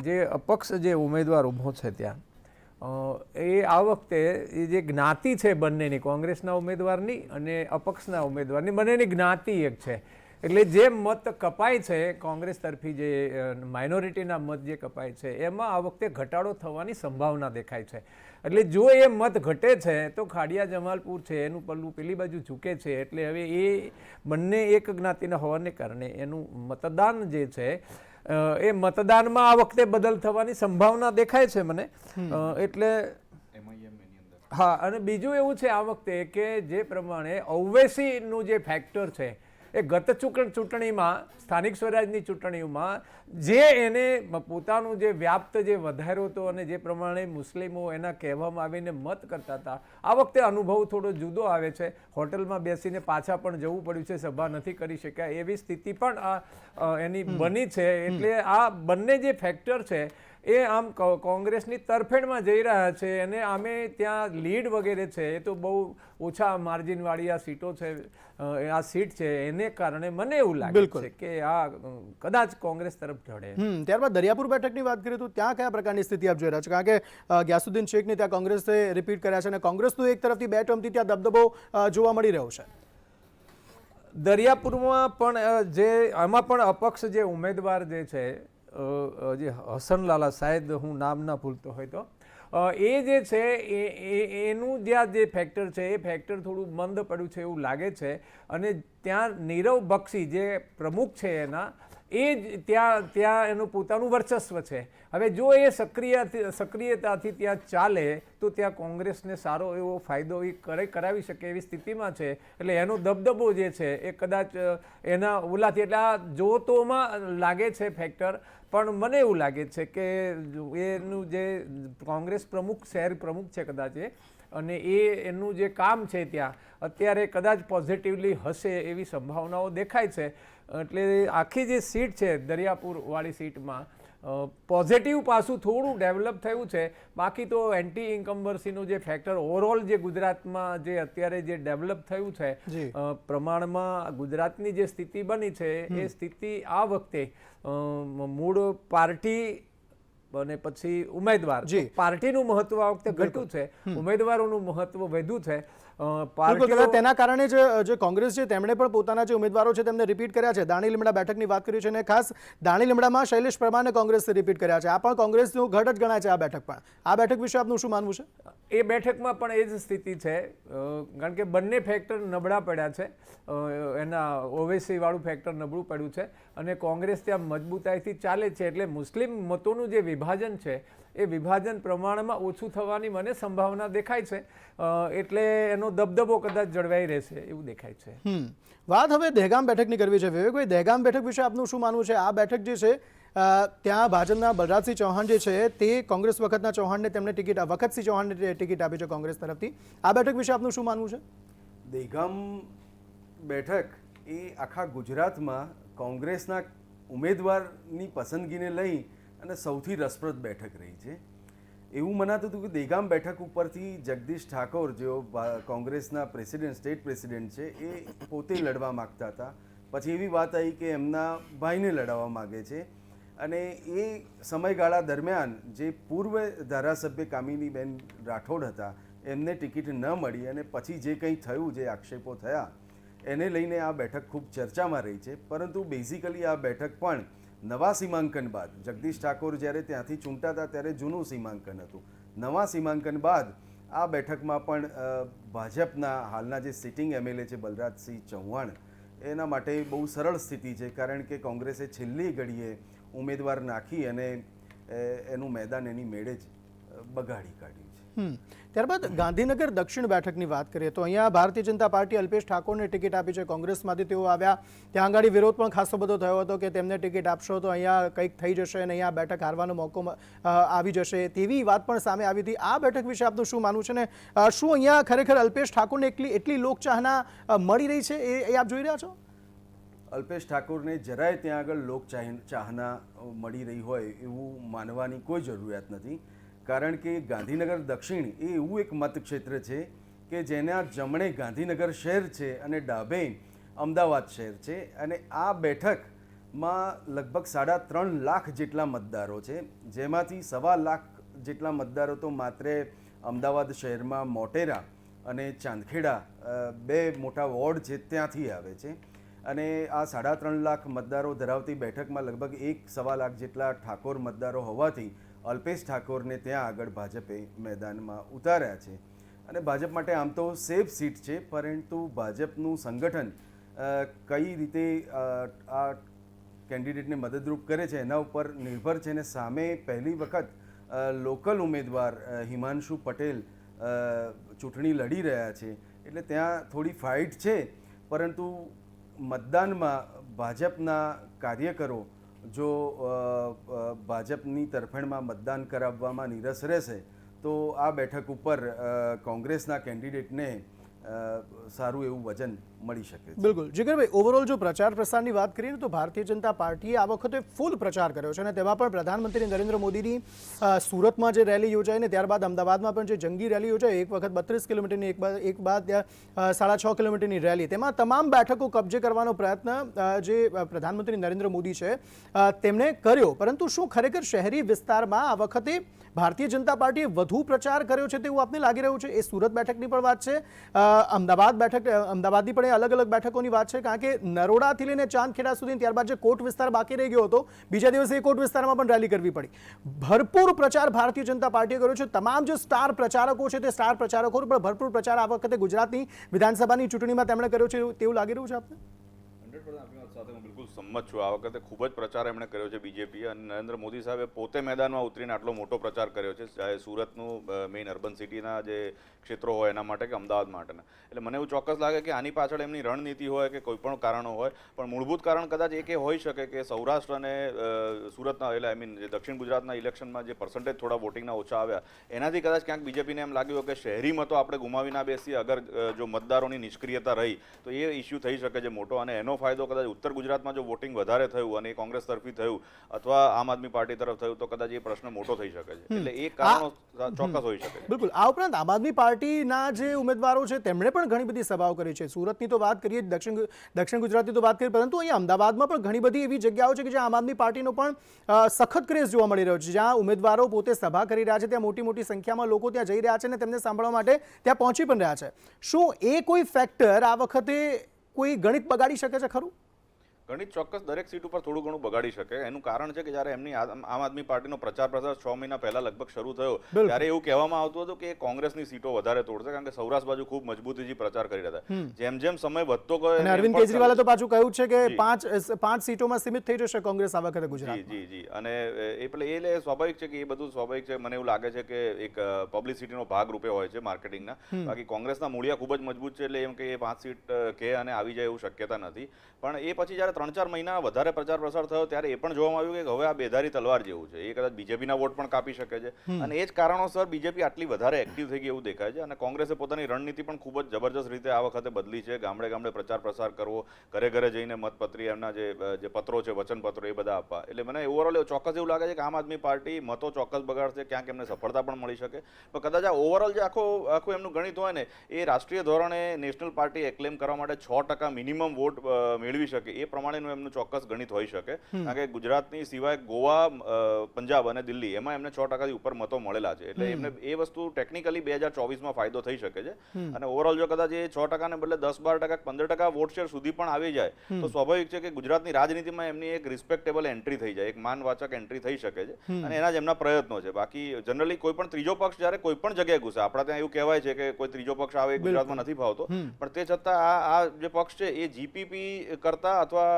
જે અપક્ષ જે ઉમેદવાર ઊભો છે ત્યાં એ આ વખતે એ જે જ્ઞાતિ છે બંનેની, કોંગ્રેસના ઉમેદવારની અને અપક્ષના ઉમેદવારની, બંનેની જ્ઞાતિ એક છે. એટલે જે મત કપાય છે કોંગ્રેસ તરફી, જે માઇનોરિટીના મત જે કપાય છે એમાં આ વખતે ઘટાડો થવાની સંભાવના દેખાય છે. એટલે જો એ મત ઘટે છે તો ખાડિયા જમાલપુર છે એનું પલ્લું પેલી બાજુ ઝૂકે છે. એટલે હવે એ બંને એક જ્ઞાતિના હોવાને કારણે એનું મતદાન જે છે એ મતદાનમાં આ વખતે બદલ થવાની સંભાવના દેખાય છે મને. એટલે હા, અને બીજું એવું છે આ વખતે કે જે પ્રમાણે ઓવેસીનું જે ફેક્ટર છે એ ગત ચૂંટણીમાં, સ્થાનિક સ્વરાજની ચૂંટણીઓમાં જે એને પોતાનું જે વ્યાપ્ત જે વધાર્યો હતો અને જે પ્રમાણે મુસ્લિમો એના કહેવામાં આવીને મત કરતા હતા, આ વખતે અનુભવ થોડો જુદો આવે છે. હોટલમાં બેસીને પાછા પણ જવું પડ્યું છે, સભા નથી કરી શક્યા એવી સ્થિતિ પણ આ એની બની છે. એટલે આ બંને જે ફેક્ટર છે એ આમ કોંગ્રેસની તરફેણમાં જઈ રહ્યા છે અને આમે ત્યાં લીડ વગેરે છે એ તો બહુ ઓછા માર્જિનવાળી આ સીટો છે, આ સીટ છે, એને કારણે મને એવું લાગે છે કે આ કદાચ કોંગ્રેસ તરફ ઢળે. ત્યારબાદ દરિયાપુર બેઠકની વાત કરીએ તો ત્યાં કયા પ્રકારની સ્થિતિ આપ જોઈ રહ્યા છો? કારણ કે ગ્યાસુદ્દીન શેખને ત્યાં કોંગ્રેસે રિપીટ કર્યા છે અને કોંગ્રેસનું એક તરફથી 2 ટર્મથી ત્યાં દબદબો જોવા મળી રહ્યો છે. દરિયાપુરમાં પણ જે આમાં પણ અપક્ષ જે ઉમેદવાર જે છે જે હસનલાલા, શાયદ હું નામ ના ભૂલતો હોય તો, એ જે છે એનું જ્યાં જે ફેક્ટર છે એ ફેક્ટર થોડું મંદ પડ્યું છે એવું લાગે છે. અને ત્યાં નીરવ બક્ષી જે પ્રમુખ છે એના, એ જ ત્યાં એનું પોતાનું વર્ચસ્વ છે. હવે જો એ સક્રિયતાથી ત્યાં ચાલે તો ત્યાં કોંગ્રેસને સારો એવો ફાયદો એ કરાવી શકે એવી સ્થિતિમાં છે. એટલે એનો દબદબો જે છે એ કદાચ એના ઓલાથી, એટલે આ જોતોમાં લાગે છે ફેક્ટર, પણ મને એવું લાગે છે કે એનું જે કોંગ્રેસ પ્રમુખ, શહેર પ્રમુખ છે કદાચ એ, અને એનું જે કામ છે ત્યાં અત્યારે કદાચ પોઝિટિવલી હશે એવી સંભાવનાઓ દેખાય છે. એટલે આખી જે સીટ છે દરિયાપુરવાળી સીટમાં પોઝિટિવ પાસું થોડું ડેવલપ થયું છે. બાકી તો એન્ટી ઇન્કમ્બન્સીનું જે ફેક્ટર ઓવરઓલ જે ગુજરાતમાં જે અત્યારે જે ડેવલપ થયું છે પ્રમાણમાં ગુજરાતની જે સ્થિતિ બની છે એ સ્થિતિ આ વખતે મૂળ પાર્ટી અને પછી ઉમેદવાર, પાર્ટીનું મહત્વ આ વખતે ઘટ્યું છે, ઉમેદવારોનું મહત્વ વધ્યું છે. તેના કારણે જે કોંગ્રેસ છે તેમણે પણ પોતાના જે ઉમેદવારો છે તેમને રિપીટ કર્યા છે. દાણી લીમડા બેઠકની વાત કરી છે અને ખાસ દાણી લીમડામાં શૈલેષ પરમારને કોંગ્રેસે રિપીટ કર્યા છે. આ પણ કોંગ્રેસનું ગઢ જ ગણાય છે આ બેઠક પણ. આ બેઠક વિશે આપનું શું માનવું છે? એ બેઠકમાં પણ એ જ સ્થિતિ છે, કારણ કે બંને ફેક્ટર નબળા પડ્યા છે. એના ઓવેસી વાળું ફેક્ટર નબળું પડ્યું છે અને કોંગ્રેસ ત્યાં મજબૂતાઈથી ચાલે છે. એટલે મુસ્લિમ મતોનું જે વિભાજન છે એ વિભાજન પ્રમાણમાં ઓછું થવાની મને સંભાવના દેખાય છે. એટલે એનો દબદબો કદાચ જળવાઈ રહેશે એવું દેખાય છે. વાત હવે દહેગામ બેઠકની કરવી છે. વિવેકભાઈ, દહેગામ બેઠક વિશે આપનું શું માનવું છે? આ બેઠક જે છે ત્યાં ભાજપના બલરાજસિંહ ચૌહાણ જે છે તે કોંગ્રેસ વખતના ચૌહાણને તેમણે વખતસિંહ ચૌહાણને ટિકિટ આપી છે કોંગ્રેસ તરફથી. આ બેઠક વિશે આપનું શું માનવું છે? દહેગામ બેઠક એ આખા ગુજરાતમાં કોંગ્રેસના ઉમેદવારની પસંદગીને લઈ અને સૌથી રસપ્રદ બેઠક રહી છે. એવું મનાતું હતું કે દહેગામ બેઠક ઉપરથી જગદીશ ઠાકોર જેઓ કોંગ્રેસના સ્ટેટ પ્રેસિડેન્ટ છે એ પોતે લડવા માગતા હતા. પછી એવી વાત આવી કે એમના ભાઈને લડાવવા માગે છે અને એ સમયગાળા દરમિયાન જે પૂર્વ ધારાસભ્ય કામિનીબેન રાઠોડ હતા એમને ટિકિટ ન મળી અને પછી જે કંઈ થયું, જે આક્ષેપો થયા એને લઈને આ બેઠક ખૂબ ચર્ચામાં રહી છે. પરંતુ બેઝિકલી આ બેઠક પણ નવા સીમાંકન બાદ, જગદીશ ઠાકોર જ્યારે ત્યાંથી ચૂંટાતા ત્યારે જૂનું સીમાંકન હતું, નવા સીમાંકન બાદ આ બેઠકમાં પણ ભાજપના હાલના જે સિટિંગ એમએલએ છે બલરાજસિંહ ચૌહાણ, એના માટે બહુ સરળ સ્થિતિ છે, કારણ કે કોંગ્રેસે છેલ્લી ઘડીએ ઉમેદવાર નાખી અને એનું મેદાન એની મેળે જ બગાડી કાઢ્યું છે. ત્યારબાદ ગાંધીનગર દક્ષિણ બેઠકની વાત કરીએ તો અહીંયા ભારતીય જનતા પાર્ટી અલ્પેશ ઠાકોરને ટિકિટ આપી છે. કોંગ્રેસમાંથી તેઓ આવ્યા, ત્યાં આગળ વિરોધ પણ ખાસો બધો થયો હતો કે તેમને ટિકિટ આપશો તો અહીંયા કંઈક થઈ જશે અને અહીંયા બેઠક હારવાનો મોકો આવી જશે તેવી વાત પણ સામે આવી હતી. આ બેઠક વિશે આપનું શું માનવું છે ને શું અહીંયા ખરેખર અલ્પેશ ઠાકોરને એટલી લોકચાહના મળી રહી છે એ આપ જોઈ રહ્યા છો? અલ્પેશ ઠાકોરને જરાય ત્યાં આગળ ચાહના મળી રહી હોય એવું માનવાની કોઈ જરૂરિયાત નથી, કારણ કે ગાંધીનગર દક્ષિણ એ એવું એક મતક્ષેત્ર છે કે જેના જમણે ગાંધીનગર શહેર છે અને ડાબે અમદાવાદ શહેર છે. અને આ બેઠકમાં લગભગ 3.5 લાખ જેટલા મતદારો છે, જેમાંથી 1.25 લાખ જેટલા મતદારો તો માત્ર અમદાવાદ શહેરમાં મોટેરા અને ચાંદખેડા બે મોટા વોર્ડ છે ત્યાંથી આવે છે. અને આ 3.5 લાખ મતદારો ધરાવતી બેઠકમાં લગભગ 1-1.25 લાખ જેટલા ઠાકોર મતદારો હોવાથી અલ્પેશ ઠાકોરને ત્યાં આગળ ભાજપે મેદાનમાં ઉતાર્યા છે. અને ભાજપ માટે આમ તો સેફ સીટ છે, પરંતુ ભાજપનું સંગઠન કઈ રીતે આ કેન્ડિડેટને મદદરૂપ કરે છે એના ઉપર નિર્ભર છે. અને સામે પહેલી વખત લોકલ ઉમેદવાર હિમાંશુ પટેલ ચૂંટણી લડી રહ્યા છે, એટલે ત્યાં થોડી ફાઇટ છે. પરંતુ મતદાનમાં ભાજપના કાર્યકરો જો ભાજપની તરફેણમાં મતદાન કરાવવામાં નિરસ રહેશે તો આ બેઠક ઉપર કોંગ્રેસના કેન્ડિડેટને સારું એવું વજન મળી શકે છે. બિલકુલ જીગરભાઈ, ઓવરઓલ જો પ્રચાર પ્રસારની વાત કરીએ તો ભારતીય જનતા પાર્ટીએ આ વખતે ફૂલ પ્રચાર કર્યો છે અને તેમાં પણ પ્રધાનમંત્રી નરેન્દ્ર મોદીની સુરતમાં જે રેલી યોજાઈ ને ત્યારબાદ અમદાવાદમાં પણ જે જંગી રેલી યોજાઈ, એક વખત 32 કિલોમીટરની, એક બાદ 6.5 કિલોમીટરની રેલી, તેમાં તમામ બેઠકો કબજે કરવાનો પ્રયત્ન જે પ્રધાનમંત્રી નરેન્દ્ર મોદી છે તેમણે કર્યો. પરંતુ શું ખરેખર શહેરી વિસ્તારમાં આ વખતે ભારતીય જનતા પાર્ટીએ વધુ પ્રચાર કર્યો છે તેવું આપને લાગી રહ્યું છે? એ સુરત બેઠકની પણ વાત છે, અમદાવાદની પણ અલગ અલગ બેઠકોની વાત છે, કારણ કે નરોડાથી લઈને ચાંદખેડા સુધી, ત્યારબાદ જે કોટ વિસ્તાર બાકી રહી ગયો હતો, બીજા દિવસે એ કોટ વિસ્તારમાં પણ રેલી કરવી પડી. ભરપૂર પ્રચાર ભારતીય જનતા પાર્ટીએ કર્યો છે. તમામ જે સ્ટાર પ્રચારકો છે તે સ્ટાર પ્રચારકો પર ભરપૂર પ્રચાર આ વખતે ગુજરાતની વિધાનસભાની ચૂંટણીમાં તેમણે કર્યો છે તેવું લાગી રહ્યું છે આપને? 100% આપની વાત સાથે હું બિલકુલ સંમત છું. આ વખતે ખૂબ જ પ્રચાર એમણે કર્યો છે બીજેપી, અને નરેન્દ્ર મોદી સાહેબે પોતે મેદાનમાં ઉતરીને આટલો મોટો પ્રચાર કર્યો છે, ચાહે સુરતનું મેઇન અર્બન સિટીના જે ક્ષેત્રો હોય એના માટે કે અમદાવાદ માટેના. એટલે મને એવું ચોક્કસ લાગે કે આની પાછળ એમની રણનીતિ હોય કે કોઈ પણ કારણો હોય, પણ મૂળભૂત કારણ કદાચ એક એ હોઈ શકે કે સૌરાષ્ટ્ર અને સુરતના, એટલે જે દક્ષિણ ગુજરાતના ઇલેક્શનમાં જે પર્સન્ટેજ થોડા વોટિંગના ઓછા આવ્યા, એનાથી કદાચ ક્યાંક બીજેપીને એમ લાગ્યું કે શહેરી મતો આપણે ગુમાવી ના બેસીએ, અગર જો મતદારોની નિષ્ક્રિયતા રહી તો એ ઇસ્યુ થઈ શકે છે મોટો. અને એનો ફાયદો કદાચ ઉત્તર ગુજરાતમાં જો વોટિંગ વધારે થયું અને કોંગ્રેસ તરફી થયું અથવા આમ આદમી પાર્ટી તરફ થયું તો કદાચ એ પ્રશ્ન મોટો થઈ શકે છે. એટલે એ કારણો ચોક્કસ હોઈ શકે. બિલકુલ. આ ઉપરાંત આમ આદમી પાર્ટીના જે ઉમેદવારો છે તેમણે પણ ઘણી બધી સભાઓ કરી છે. સુરતની તો વાત કરીએ, દક્ષિણ ગુજરાતની તો વાત કરીએ, પરંતુ અહીંયા અમદાવાદમાં પણ ઘણી બધી એવી જગ્યાઓ છે કે જ્યાં આમ આદમી પાર્ટીનો પણ સખત ક્રેઝ જોવા મળી રહ્યો છે, જ્યાં ઉમેદવારો પોતે સભા કરી રહ્યા છે, ત્યાં મોટી મોટી સંખ્યામાં લોકો ત્યાં જઈ રહ્યા છે અને તેમને સાંભળવા માટે ત્યાં પહોંચી પણ રહ્યા છે. શું એ કોઈ ફેક્ટર આ વખતે કોઈ ગણિત બગાડી શકે છે ખરું? ગણિત ચોક્કસ દરેક સીટ ઉપર થોડું ઘણું બગાડી શકે. એનું કારણ છે કે જ્યારે એમની આમ આદમી પાર્ટીનો પ્રચાર 6 મહિના પહેલા લગભગ શરૂ થયો ત્યારે એવું કહેવામાં આવતું હતું કે કોંગ્રેસની સીટો વધારે તોડશે, કારણ કે સૌરાષ્ટ્ર બાજુ ખૂબ મજબૂતીથી પ્રચાર કરી રહ્યા હતા. જેમ જેમ સમય વધતો ગયો, અરવિંદ કેજરીવાલે તો પાછું કહ્યું છે કે 5 સીટોમાં સીમિત થઈ જશે કોંગ્રેસ આ વખતે ગુજરાત. જી. અને એટલે સ્વાભાવિક છે કે એ બધું સ્વાભાવિક છે. મને એવું લાગે છે કે એક પબ્લિસિટીનો ભાગ રૂપે હોય છે માર્કેટિંગના. બાકી કોંગ્રેસના મૂળિયા ખૂબ જ મજબૂત છે, એટલે એમ કે એ 5 સીટ કે અને આવી જાય એવું શક્યતા નથી. પણ એ પછી જ્યારે 3-4 મહિના વધારે પ્રચાર પ્રસાર થયો ત્યારે એ પણ જોવામાં આવ્યું કે હવે આ બેધારી તલવાર જેવું છે, એ કદાચ બીજેપીના વોટ પણ કાપી શકે છે અને એ જ કારણોસર બીજેપી આટલી વધારે એક્ટિવ થઈ ગઈ એવું દેખાય છે અને કોંગ્રેસે પોતાની રણનીતિ પણ ખૂબ જ જબરજસ્ત રીતે આ વખતે બદલી છે. ગામડે ગામડે પ્રચાર પ્રસાર કરવો, ઘરે ઘરે જઈને મતપત્રી એમના જે પત્રો છે, વચનપત્રો એ બધા આપવા. એટલે મને ઓવરઓલ ચોક્કસ એવું લાગે છે કે આમ આદમી પાર્ટી મતો ચોક્કસ બગાડશે, ક્યાંક એમને સફળતા પણ મળી શકે. પણ કદાચ આ ઓવરઓલ જે આખું એમનું ગણિત હોય ને એ રાષ્ટ્રીય ધોરણે નેશનલ પાર્ટી એક્લેમ કરવા માટે 6% મિનિમમ વોટ મેળવી શકે એ પ્રમાણેનું એમનું ચોક્કસ ગણિત હોઈ શકે. કારણ કે ગુજરાતની સિવાય ગોવા, પંજાબ અને દિલ્હી એમાં એમને 6%થી ઉપર મતો મળેલા છે. એટલે એમને એ વસ્તુ ટેકનિકલી 2024માં ફાયદો થઈ શકે છે. અને ઓવરઓલ જો કદાચ એ 6% ને બદલે 10-12%, 15% વોટ શેર સુધી પણ આવી જાય તો સ્વાભાવિક છે કે ગુજરાતની રાજનીતિમાં એમની એક રિસ્પેક્ટેબલ એન્ટ્રી થઈ જાય, એક માનવાચક એન્ટ્રી થઈ શકે છે અને એના જ એમના પ્રયત્નો છે. બાકી જનરલી કોઈ પણ ત્રીજો પક્ષ જ્યારે કોઈ પણ જગ્યાએ ઘૂસે, આપણા ત્યાં એવું કહેવાય છે કે કોઈ ત્રીજો પક્ષ આવે ગુજરાતમાં નથી ભાવતો, પણ તે છતાં આ જે પક્ષ છે એ જીપીપી કરતા અથવા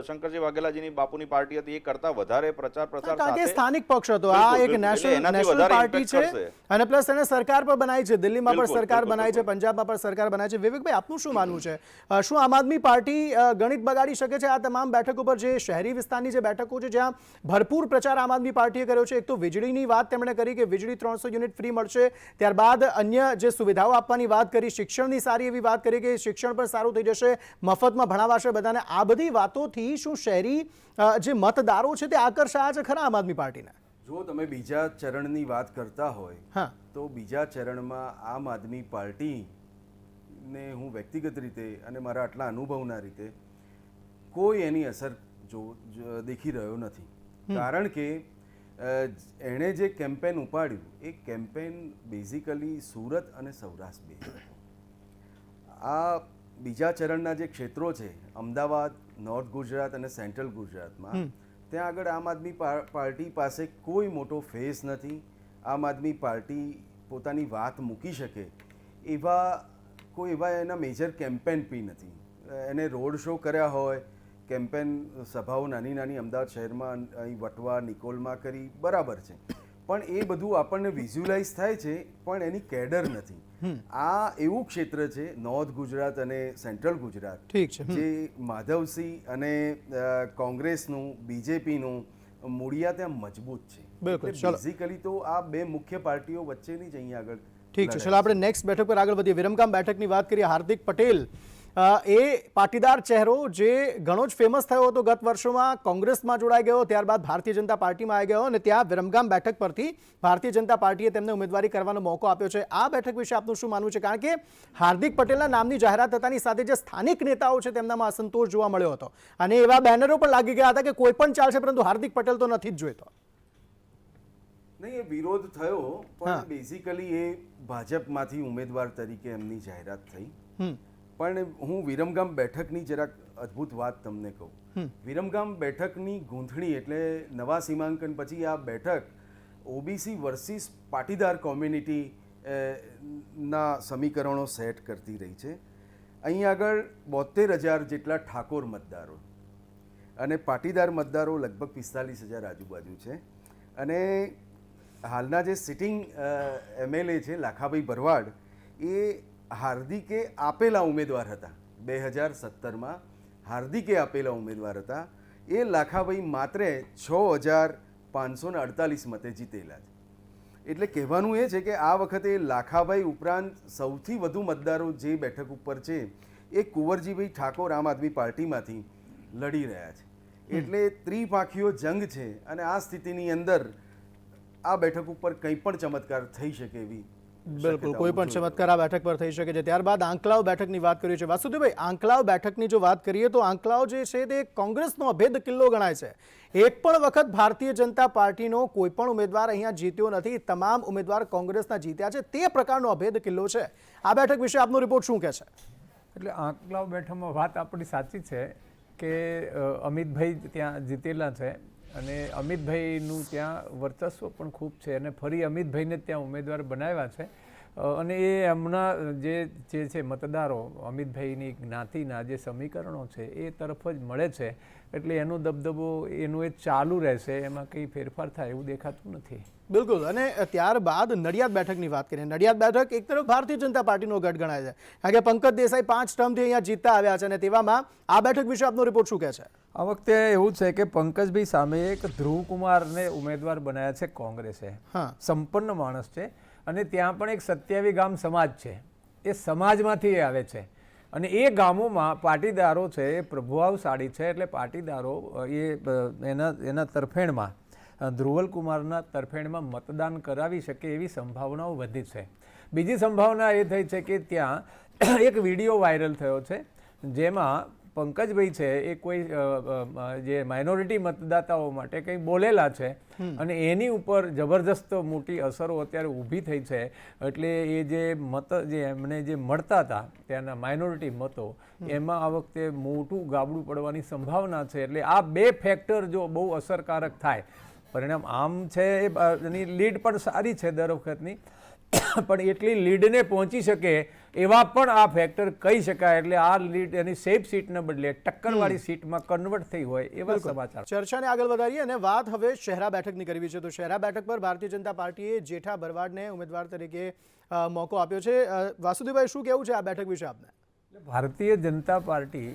શંકરજી વાઘેલાજીની બાપુની પાર્ટી હતી એ કરતા વધારે પ્રચાર પ્રસાર કારણ કે સાથે સ્થાનિક પક્ષ હતો. આ એક નેશનલ પાર્ટી છે અને પ્લસ એને સરકાર પર બનાવી છે, દિલ્હીમાં પણ સરકાર બનાવી છે, પંજાબમાં પણ સરકાર બનાવી છે. વિવેકભાઈ, આપનું શું માનવું છે? શું આમ આદમી પાર્ટી ગણિત બગાડી શકે છે આ તમામ બેઠકો પર, જે શહેરી વિસ્તારની જે બેઠકો છે જ્યાં ભરપૂર પ્રચાર આમ આદમી પાર્ટીએ કર્યો છે? એક તો વીજળીની વાત તેમણે કરી કે વીજળી 300 યુનિટ ફ્રી મળશે, ત્યારબાદ અન્ય જે સુવિધાઓ આપવાની વાત કરી, શિક્ષણની સારી એવી વાત કરી કે શિક્ષણ પણ સારું થઈ જશે, મફતમાં ભણાવાશે બધાને. આ બધી વાતોથી શું શહેરી જે મતદારો છે તે આકર્ષાયા છે ખરા આમ આદમી પાર્ટીને? જો તમે બીજા ચરણની વાત કરતા હોય હા, તો બીજા ચરણમાં આમ આદમી પાર્ટીને હું વ્યક્તિગત રીતે અને મારા આટલા અનુભવના રીતે કોઈ એની અસર દેખી રહ્યો નથી. કારણ કે એણે જે કેમ્પેન ઉપાડ્યું એ કેમ્પેન બેઝિકલી સુરત અને સૌરાષ્ટ્ર બે આ બીજા ચરણના જે ક્ષેત્રો છે, અમદાવાદ, નોર્થ ગુજરાત અને સેન્ટ્રલ ગુજરાતમાં, ત્યાં આગળ આમ આદમી પાર્ટી પાસે કોઈ મોટો ફેસ નથી. આમ આદમી પાર્ટી પોતાની વાત મૂકી શકે એવા એના મેજર કેમ્પેન બી નથી. એને રોડ શો કર્યા હોય, કેમ્પેન સભાઓ નાની નાની અમદાવાદ શહેરમાં અહીં વટવા, નિકોલમાં કરી, બરાબર છે, પણ એ બધું આપણને વિઝ્યુલાઇઝ થાય છે, પણ એની કેડર નથી. આ એવું ક્ષેત્ર છે નોર્થ ગુજરાત અને સેન્ટ્રલ ગુજરાત, ઠીક છે, જે માધવસિંહ અને કોંગ્રેસનું, બીજેપીનું મૂળિયા ત્યાં મજબૂત છે. બિલકુલ. બેઝિકલી તો આ બે મુખ્ય પાર્ટીઓ વચ્ચેની જ અહીંયા આગળ. ઠીક છે, ચલો આપણે નેક્સ્ટ બેઠક પર આગળ વધીએ. વિરમગામ બેઠકની વાત કરીએ. હાર્દિક પટેલ એ પાટીદાર ચહેરો જે ઘણો જ ફેમસ થયો હતો ગત વર્ષોમાં, કોંગ્રેસમાં જોડાઈ ગયો, ત્યારબાદ ભારતીય જનતા પાર્ટીમાં આવી ગયો અને ત્યાં વિરમગામ બેઠક પરથી ભારતીય જનતા પાર્ટીએ તેમને ઉમેદવારી કરવાનો મોકો આપ્યો છે. આ બેઠક વિશે આપનું શું માનવું છે? કારણ કે હાર્દિક પટેલના નામની જાહેરાત થતાની સાથે જે સ્થાનિક નેતાઓ છે તેમનામાં અસંતોષ જોવા મળ્યો હતો અને એવા બેનરો પણ લાગી ગયા હતા કે કોઈ પણ ચાલશે પરંતુ હાર્દિક પટેલ તો નથી જ જોઈતો. નહીં, એ વિરોધ થયો, પણ બેઝિકલી એ ભાજપમાંથી ઉમેદવાર તરીકે એમની જાહેરાત થઈ. પણ હું વિરમગામ બેઠકની જરાક અદ્ભુત વાત તમને કહું. વિરમગામ બેઠકની ગૂંથણી એટલે નવા સીમાંકન પછી આ બેઠક ઓબીસી વર્સિસ પાટીદાર કોમ્યુનિટી ના સમીકરણો સેટ કરતી રહી છે. અહીં આગળ 72,000 જેટલા ઠાકોર મતદારો અને પાટીદાર મતદારો લગભગ 45,000 આજુબાજુ છે. અને હાલના જે સિટિંગ એમએલએ છે લાખાભાઈ ભરવાડ, એ હાર્દિકે આપેલા ઉમેદવાર હતા. 2017માં હાર્દિકે આપેલા ઉમેદવાર હતા. એ લાખાભાઈ માત્ર 6,548 મતે જીતેલા છે. એટલે કહેવાનું એ છે કે આ વખતે લાખાભાઈ ઉપરાંત સૌથી વધુ મતદારો જે બેઠક ઉપર છે એ કુંવરજીભાઈ ઠાકોર આમ આદમી પાર્ટીમાંથી લડી રહ્યા છે. એટલે ત્રિપાંખીયો જંગ છે અને આ સ્થિતિની અંદર આ બેઠક ઉપર કંઈ પણ ચમત્કાર થઈ શકે એવી. બિલકુલ, કોઈ પણ ચમત્કાર આ બેઠક પર થઈ શકે છે. ત્યારબાદ આંકલાવ બેઠકની વાત કરીએ છીએ. વાસુદેવભાઈ, આંકલાવ બેઠકની જો વાત કરીએ તો આંકલાવ જે છે તે કોંગ્રેસનો અભેદ કિલ્લો ગણાય છે. એક પણ વખત ભારતીય જનતા પાર્ટીનો કોઈ પણ ઉમેદવાર અહીંયા જીત્યો નથી, તમામ ઉમેદવાર કોંગ્રેસના જીત્યા છે. તે પ્રકારનો અભેદ કિલ્લો છે. આ બેઠક વિશે આપનો રિપોર્ટ શું કહે છે? એટલે આંકલાવ બેઠકમાં વાત આપણી સાચી છે કે અમિતભાઈ ત્યાં જીતેલા છે અને અમિતભાઈનું ત્યાં વર્ચસ્વ પણ ખૂબ છે અને ફરી અમિતભાઈને ત્યાં ઉમેદવાર બનાવ્યા છે. અને એ હમણાં જે છે મતદારો અમિતભાઈની જ્ઞાતિના જે સમીકરણો છે એ તરફ જ મળે છે. એટલે એનો દબદબો એનું એ ચાલુ રહેશે, એમાં કંઈ ફેરફાર થાય એવું દેખાતું નથી. બિલકુલ. અને ત્યારબાદ નડિયાદ બેઠકની વાત કરીએ. નડિયાદ બેઠક એક તરફ ભારતીય જનતા પાર્ટીનો ગઢ ગણાય છે કારણ કે પંકજ દેસાઈ 5 ટર્મથી અહીંયા જીતતા આવ્યા છે અને તેવામાં આ બેઠક વિશે આપનો રિપોર્ટ શું કહે છે? આ વખતે એવું છે કે પંકજભાઈ સામે એક ધ્રુવકુમારને ઉમેદવાર બનાવ્યા છે કોંગ્રેસે. હા. સંપન્ન માણસ છે અને ત્યાં પણ એક 27 ગામ સમાજ છે. એ સમાજમાંથી એ આવે છે અને એ ગામોમાં પાટીદારો છે એ પ્રભુભાવશાળી છે, એટલે પાટીદારો એના તરફેણમાં ધ્રુવલકુમારના તરફેણમાં મતદાન કરાવી શકે એવી સંભાવનાઓ વધી છે. બીજી સંભાવના એ થઈ છે કે ત્યાં એક વિડીયો વાયરલ થયો છે જેમાં પંકજભાઈ છે એ કોઈ જે માઇનોરિટી મતદાતાઓ માટે કંઈ બોલેલા છે અને એની ઉપર જબરજસ્ત મોટી અસરો અત્યારે ઊભી થઈ છે. એટલે એ જે એમને જે મળતા હતા ત્યાંના માઇનોરિટી મતો, એમાં આ વખતે મોટું ગાબડું પડવાની સંભાવના છે. એટલે આ બે ફેક્ટર જો બહુ અસરકારક થાય, પરિણામ આમ છે એની લીડ પણ સારી છે દર વખતની, પણ એટલી લીડને પહોંચી શકે એવા પણ આ ફેક્ટર કહી શકાય. એટલે આ લીડ એની સેફ સીટને બદલે ટક્કરવાળી સીટમાં કન્વર્ટ થઈ હોય એવા સમાચાર. ચર્ચાને આગળ વધારીએ અને વાત હવે શહેરા બેઠકની કરવી છે. તો શહેરા બેઠક પર ભારતીય જનતા પાર્ટીએ જેઠા ભરવાડને ઉમેદવાર તરીકે મોકો આપ્યો છે. વાસુદેવભાઈ, શું કહેવું છે આ બેઠક વિશે આપને? ભારતીય જનતા પાર્ટી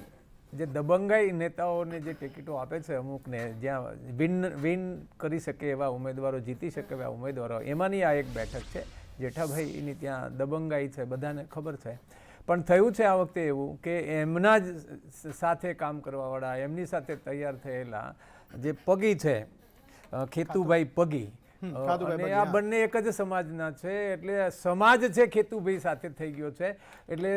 જે દબંગાઈ નેતાઓને જે ટિકિટો આપે છે અમુકને, જ્યાં વિન કરી શકે એવા ઉમેદવારો, જીતી શકે એવા ઉમેદવારો, એમાંની આ એક બેઠક છે. જેઠાભાઈની ત્યાં દબંગાઈ છે, બધાને ખબર છે. પણ થયું છે આ વખતે એવું કે એમના જ સાથે કામ કરવાવાળા, એમની સાથે તૈયાર થયેલા જે પગી છે, ખેતુભાઈ પગી, અને આ બંને એક જ સમાજના છે. એટલે સમાજ છે ખેતુભાઈ સાથે થઈ ગયો છે. એટલે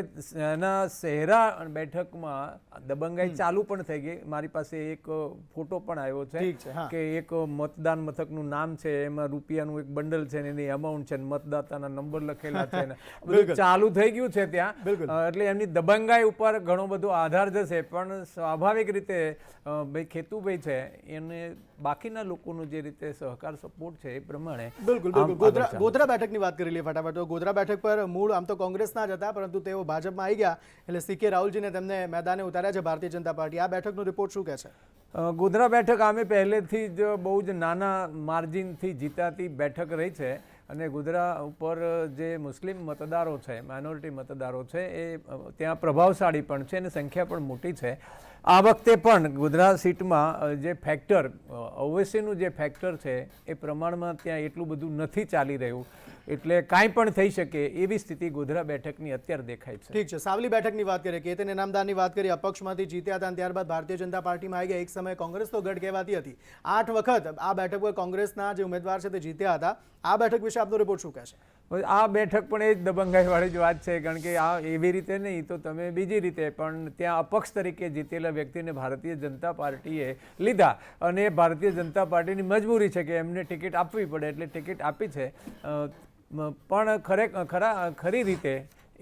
એના શહેરા બેઠકમાં દબંગાઈ ચાલુ પણ થઈ ગઈ. મારી પાસે એક ફોટો પણ આવ્યો છે કે એક મતદાન મથકનું નામ છે, એમાં રૂપિયાનું એક બંડલ છે, એની અમાઉન્ટ છે, મતદાતાના નંબર લખેલા છે, બધું ચાલુ થઈ ગયું છે ત્યાં. એટલે એમની દબંગાઈ ઉપર ઘણો બધો આધાર જશે. પણ સ્વાભાવિક રીતે ભાઈ ખેતુભાઈ છે એને બાકીના લોકોનો જે રીતે સહકાર સપોર્ટ છે એ પ્રમાણે. બિલકુલ. ગોધરા બેઠકની વાત કરી લઈએ ફટાફટ. તો ગોધરા બેઠક પર મૂળ આમ તો કોંગ્રેસના જ હતા, પરંતુ તેઓ ભાજપમાં આવી ગયા એટલે CK રાહુલજીને તેમને મેદાને ઉતાર્યા છે ભારતીય જનતા પાર્ટી. આ બેઠકનો રિપોર્ટ શું કહે છે? ગોધરા બેઠક આમે પહેલેથી જ બહુ જ નાના માર્જિનથી જીતાતી બેઠક રહી છે અને ગોધરા ઉપર જે મુસ્લિમ મતદારો છે, માઇનોરિટી મતદારો છે, એ ત્યાં પ્રભાવશાળી પણ છે અને સંખ્યા પણ મોટી છે. આ વખતે પણ ગોધરા સીટમાં જે ફેક્ટર, ઓવેસીનું જે ફેક્ટર છે એ પ્રમાણમાં ત્યાં એટલું બધું નથી ચાલી રહ્યું. એટલે કાંઈ પણ થઈ શકે એવી સ્થિતિ ગોધરા બેઠકની અત્યારે દેખાય છે. ઠીક છે. સાવલી બેઠકની વાત કરીએ. કેતન ઇનામદારની વાત કરીએ. અપક્ષમાંથી જીત્યા હતા અને ત્યારબાદ ભારતીય જનતા પાર્ટીમાં આવી ગયા. એક સમયે કોંગ્રેસ તો ગઢ કહેવાતી હતી. 8 વખત આ બેઠક પર કોંગ્રેસના જે ઉમેદવાર છે તે જીત્યા હતા. આ બેઠક વિશે આપનો રિપોર્ટ શું કહેશે? આ બેઠક પણ એ જ દબંગાઈવાળી જ વાત છે, કારણ કે આ એવી રીતે નહીં તો તમે બીજી રીતે, પણ ત્યાં અપક્ષ તરીકે જીતેલા વ્યક્તિને ભારતીય જનતા પાર્ટીએ લીધા અને ભારતીય જનતા પાર્ટીની મજબૂરી છે કે એમને ટિકિટ આપવી પડે એટલે ટિકિટ આપી છે. પણ ખરી રીતે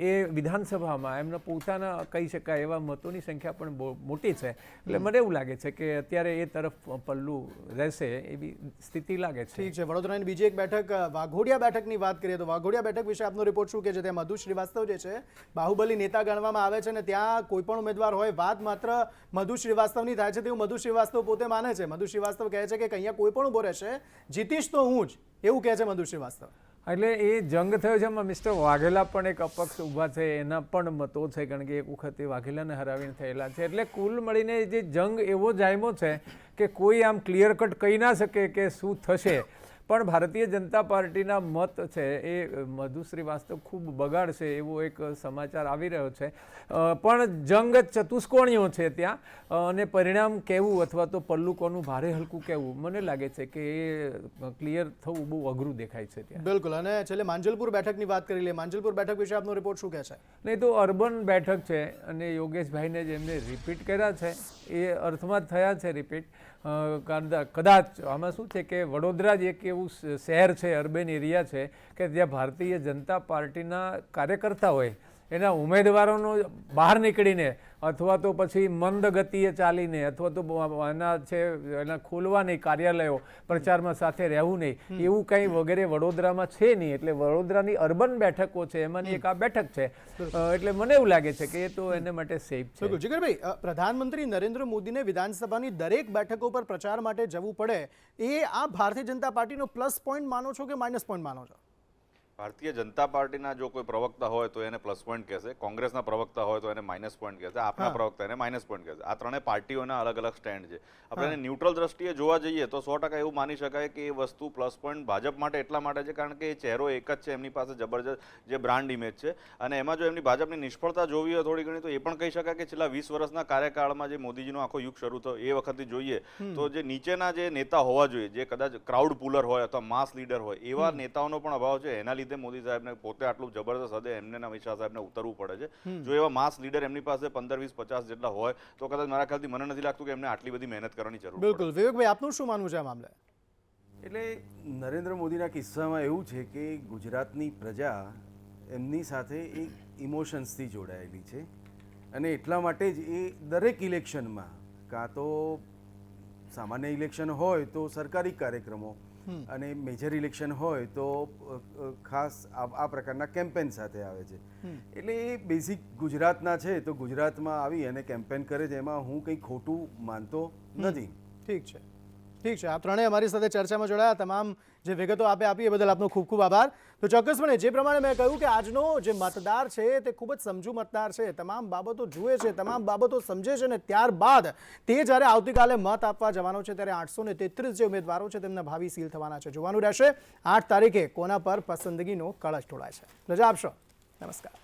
એ વિધાનસભામાં એમના પોતાના કહી શકાય એવા મતોની સંખ્યા પણ બહુ મોટી છે. એટલે મને એવું લાગે છે કે અત્યારે એ તરફ પલ્લું રહેશે એવી સ્થિતિ લાગે છે. ઠીક છે. વડોદરાની બીજી એક બેઠક વાઘોડિયા બેઠકની વાત કરીએ તો વાઘોડિયા બેઠક વિશે આપનો રિપોર્ટ શું કહે છે? ત્યાં મધુ શ્રીવાસ્તવ જે છે બાહુબલી નેતા ગણવામાં આવે છે અને ત્યાં કોઈ પણ ઉમેદવાર હોય, વાત માત્ર મધુ શ્રીવાસ્તવની થાય છે તેવું મધુ શ્રીવાસ્તવ પોતે માને છે. મધુ શ્રીવાસ્તવ કહે છે કે અહીંયા કોઈ પણ ઉભો રહેશે, જીતીશ તો હું જ, એવું કહે છે મધુ શ્રીવાસ્તવ. એટલે એ જંગ થયો છે એમાં મિસ્ટર વાઘેલા પણ એક અપક્ષ ઊભા છે, એના પણ મતો છે, કારણ કે એક વખત એ વાઘેલાને હરાવીને થયેલા છે. એટલે કુલ મળીને જે જંગ એવો જામ્યો છે કે કોઈ આમ ક્લિયર કટ કહી ના શકે કે શું થશે. પણ ભારતીય જનતા પાર્ટીના મત છે એ મધુ શ્રીવાસ્તવ ખૂબ બગાડશે એવો એક સમાચાર આવી રહ્યો છે. પણ જંગ ચતુષ્કોણીયો છે ત્યાં અને પરિણામ કહેવું અથવા તો પલ્લું કોનું ભારે હલકું કહેવું મને લાગે છે કે એ ક્લિયર થવું બહુ અઘરું દેખાય છે ત્યાં. બિલકુલ. અને છેલ્લે માંજલપુર બેઠકની વાત કરી લઈએ. માંજલપુર બેઠક વિશે આપનો રિપોર્ટ શું કહે છે? નહીં તો અર્બન બેઠક છે અને યોગેશભાઈને જેમને રિપીટ કર્યા છે એ અર્થમાં જ થયા છે રિપીટ. કદાચ આમાં શું છે કે વડોદરા જ એક એવું શહેર છે, અર્બન એરિયા છે કે જ્યાં ભારતીય જનતા પાર્ટીના કાર્યકર્તા હોય એના ઉમેદવારોનો બહાર નીકળીને અથવા તો પછી મંદ ગતિએ ચાલીને અથવા તો એના છે એના ખોલવા નહીં કાર્યાલયો, પ્રચારમાં સાથે રહેવું નહીં, એવું કંઈ વગેરે વડોદરામાં છે નહીં. એટલે વડોદરાની અર્બન બેઠકો છે એમાંની એક આ બેઠક છે. એટલે મને એવું લાગે છે કે એ તો એને માટે સેફ છે. જીગરભાઈ, પ્રધાનમંત્રી નરેન્દ્ર મોદીને વિધાનસભાની દરેક બેઠકો પર પ્રચાર માટે જવું પડે, એ આ ભારતીય જનતા પાર્ટીનો પ્લસ પોઈન્ટ માનો છો કે માઇનસ પોઈન્ટ માનો છો? ભારતીય જનતા પાર્ટીના જો કોઈ પ્રવક્તા હોય તો એને પ્લસ પોઈન્ટ કહેશે, કોંગ્રેસના પ્રવક્તા હોય તો એને માઇનસ પોઈન્ટ કહેશે, આપના પ્રવક્તા એને માઇનસ પોઈન્ટ કહેશે. આ ત્રણેય પાર્ટીઓના અલગ અલગ સ્ટેન્ડ છે. આપણે એને ન્યુટ્રલ દ્રષ્ટિએ જોવા જઈએ તો 100% એવું માની શકાય કે એ વસ્તુ પ્લસ પોઈન્ટ ભાજપ માટે એટલા માટે છે કારણ કે એ ચહેરો એક જ છે, એમની પાસે જબરજસ્ત જે બ્રાન્ડ ઇમેજ છે. અને એમાં જો એમની ભાજપની નિષ્ફળતા જોવી હોય થોડી ઘણી તો એ પણ કહી શકાય કે છેલ્લા 20 વર્ષના કાર્યકાળમાં જે મોદીજીનો આખો યુગ શરૂ થયો એ વખતથી જોઈએ તો જે નીચેના જે નેતા હોવા જોઈએ, જે કદાચ ક્રાઉડ પુલર હોય અથવા માસ લીડર હોય, એવા નેતાઓનો પણ અભાવ છે. એના લીધે મોદી સાહેબને પોતે આટલું જબરદસ્ત હદે એમને અમિત શાહ સાહેબને ઉતરવું પડે છે. જો એવા માસ લીડર એમની પાસે 15, 20, 50 જેટલા હોય તો કદાચ મારા ખ્યાલથી મને નથી લાગતું કે એમને આટલી બધી મહેનત કરવાની જરૂર પડે. બિલકુલ. વિવેકભાઈ, આપનું શું માનવું છે આ મામલે? એટલે નરેન્દ્ર મોદીના કિસ્સામાં એવું છે કે ગુજરાતની પ્રજા એમની સાથે એક ઇમોશન્સથી જોડાયેલી છે અને એટલા માટે જ એ દરેક ઇલેક્શનમાં, કાં તો સામાન્ય ઇલેક્શન હોય તો સરકારી કાર્યક્રમો અને મેજર ઇલેક્શન હોય તો ખાસ આ પ્રકારના કેમ્પેન સાથે આવે છે. એટલે એ બેઝિક ગુજરાતના છે તો ગુજરાતમાં આવી અને કેમ્પેન કરે છે, એમાં હું કંઈ ખોટું માનતો નથી. ઠીક છે, ઠીક છે. આપ ત્રણેય અમારી સાથે ચર્ચામાં જોડાયા. તમામ જે વિગતો આપી એ બદલ આપનો ખૂબ ખૂબ આભાર. તો ચોક્કસપણે જે પ્રમાણે મેં કહ્યું કે આજનો જે મતદાર છે તે ખૂબ જ સમજુ મતદાર છે, તમામ બાબતો જુએ છે, તમામ બાબતો સમજે છે, ને ત્યારબાદ તે જ્યારે આવતીકાલે મત આપવા જવાનો છે ત્યારે 833 જે ઉમેદવારો છે તેમના ભાવિ સીલ થવાના છે. જોવાનું રહેશે 8 તારીખે કોના પર પસંદગીનો કળશ ઢોળાય છે. રજા આપશો. નમસ્કાર.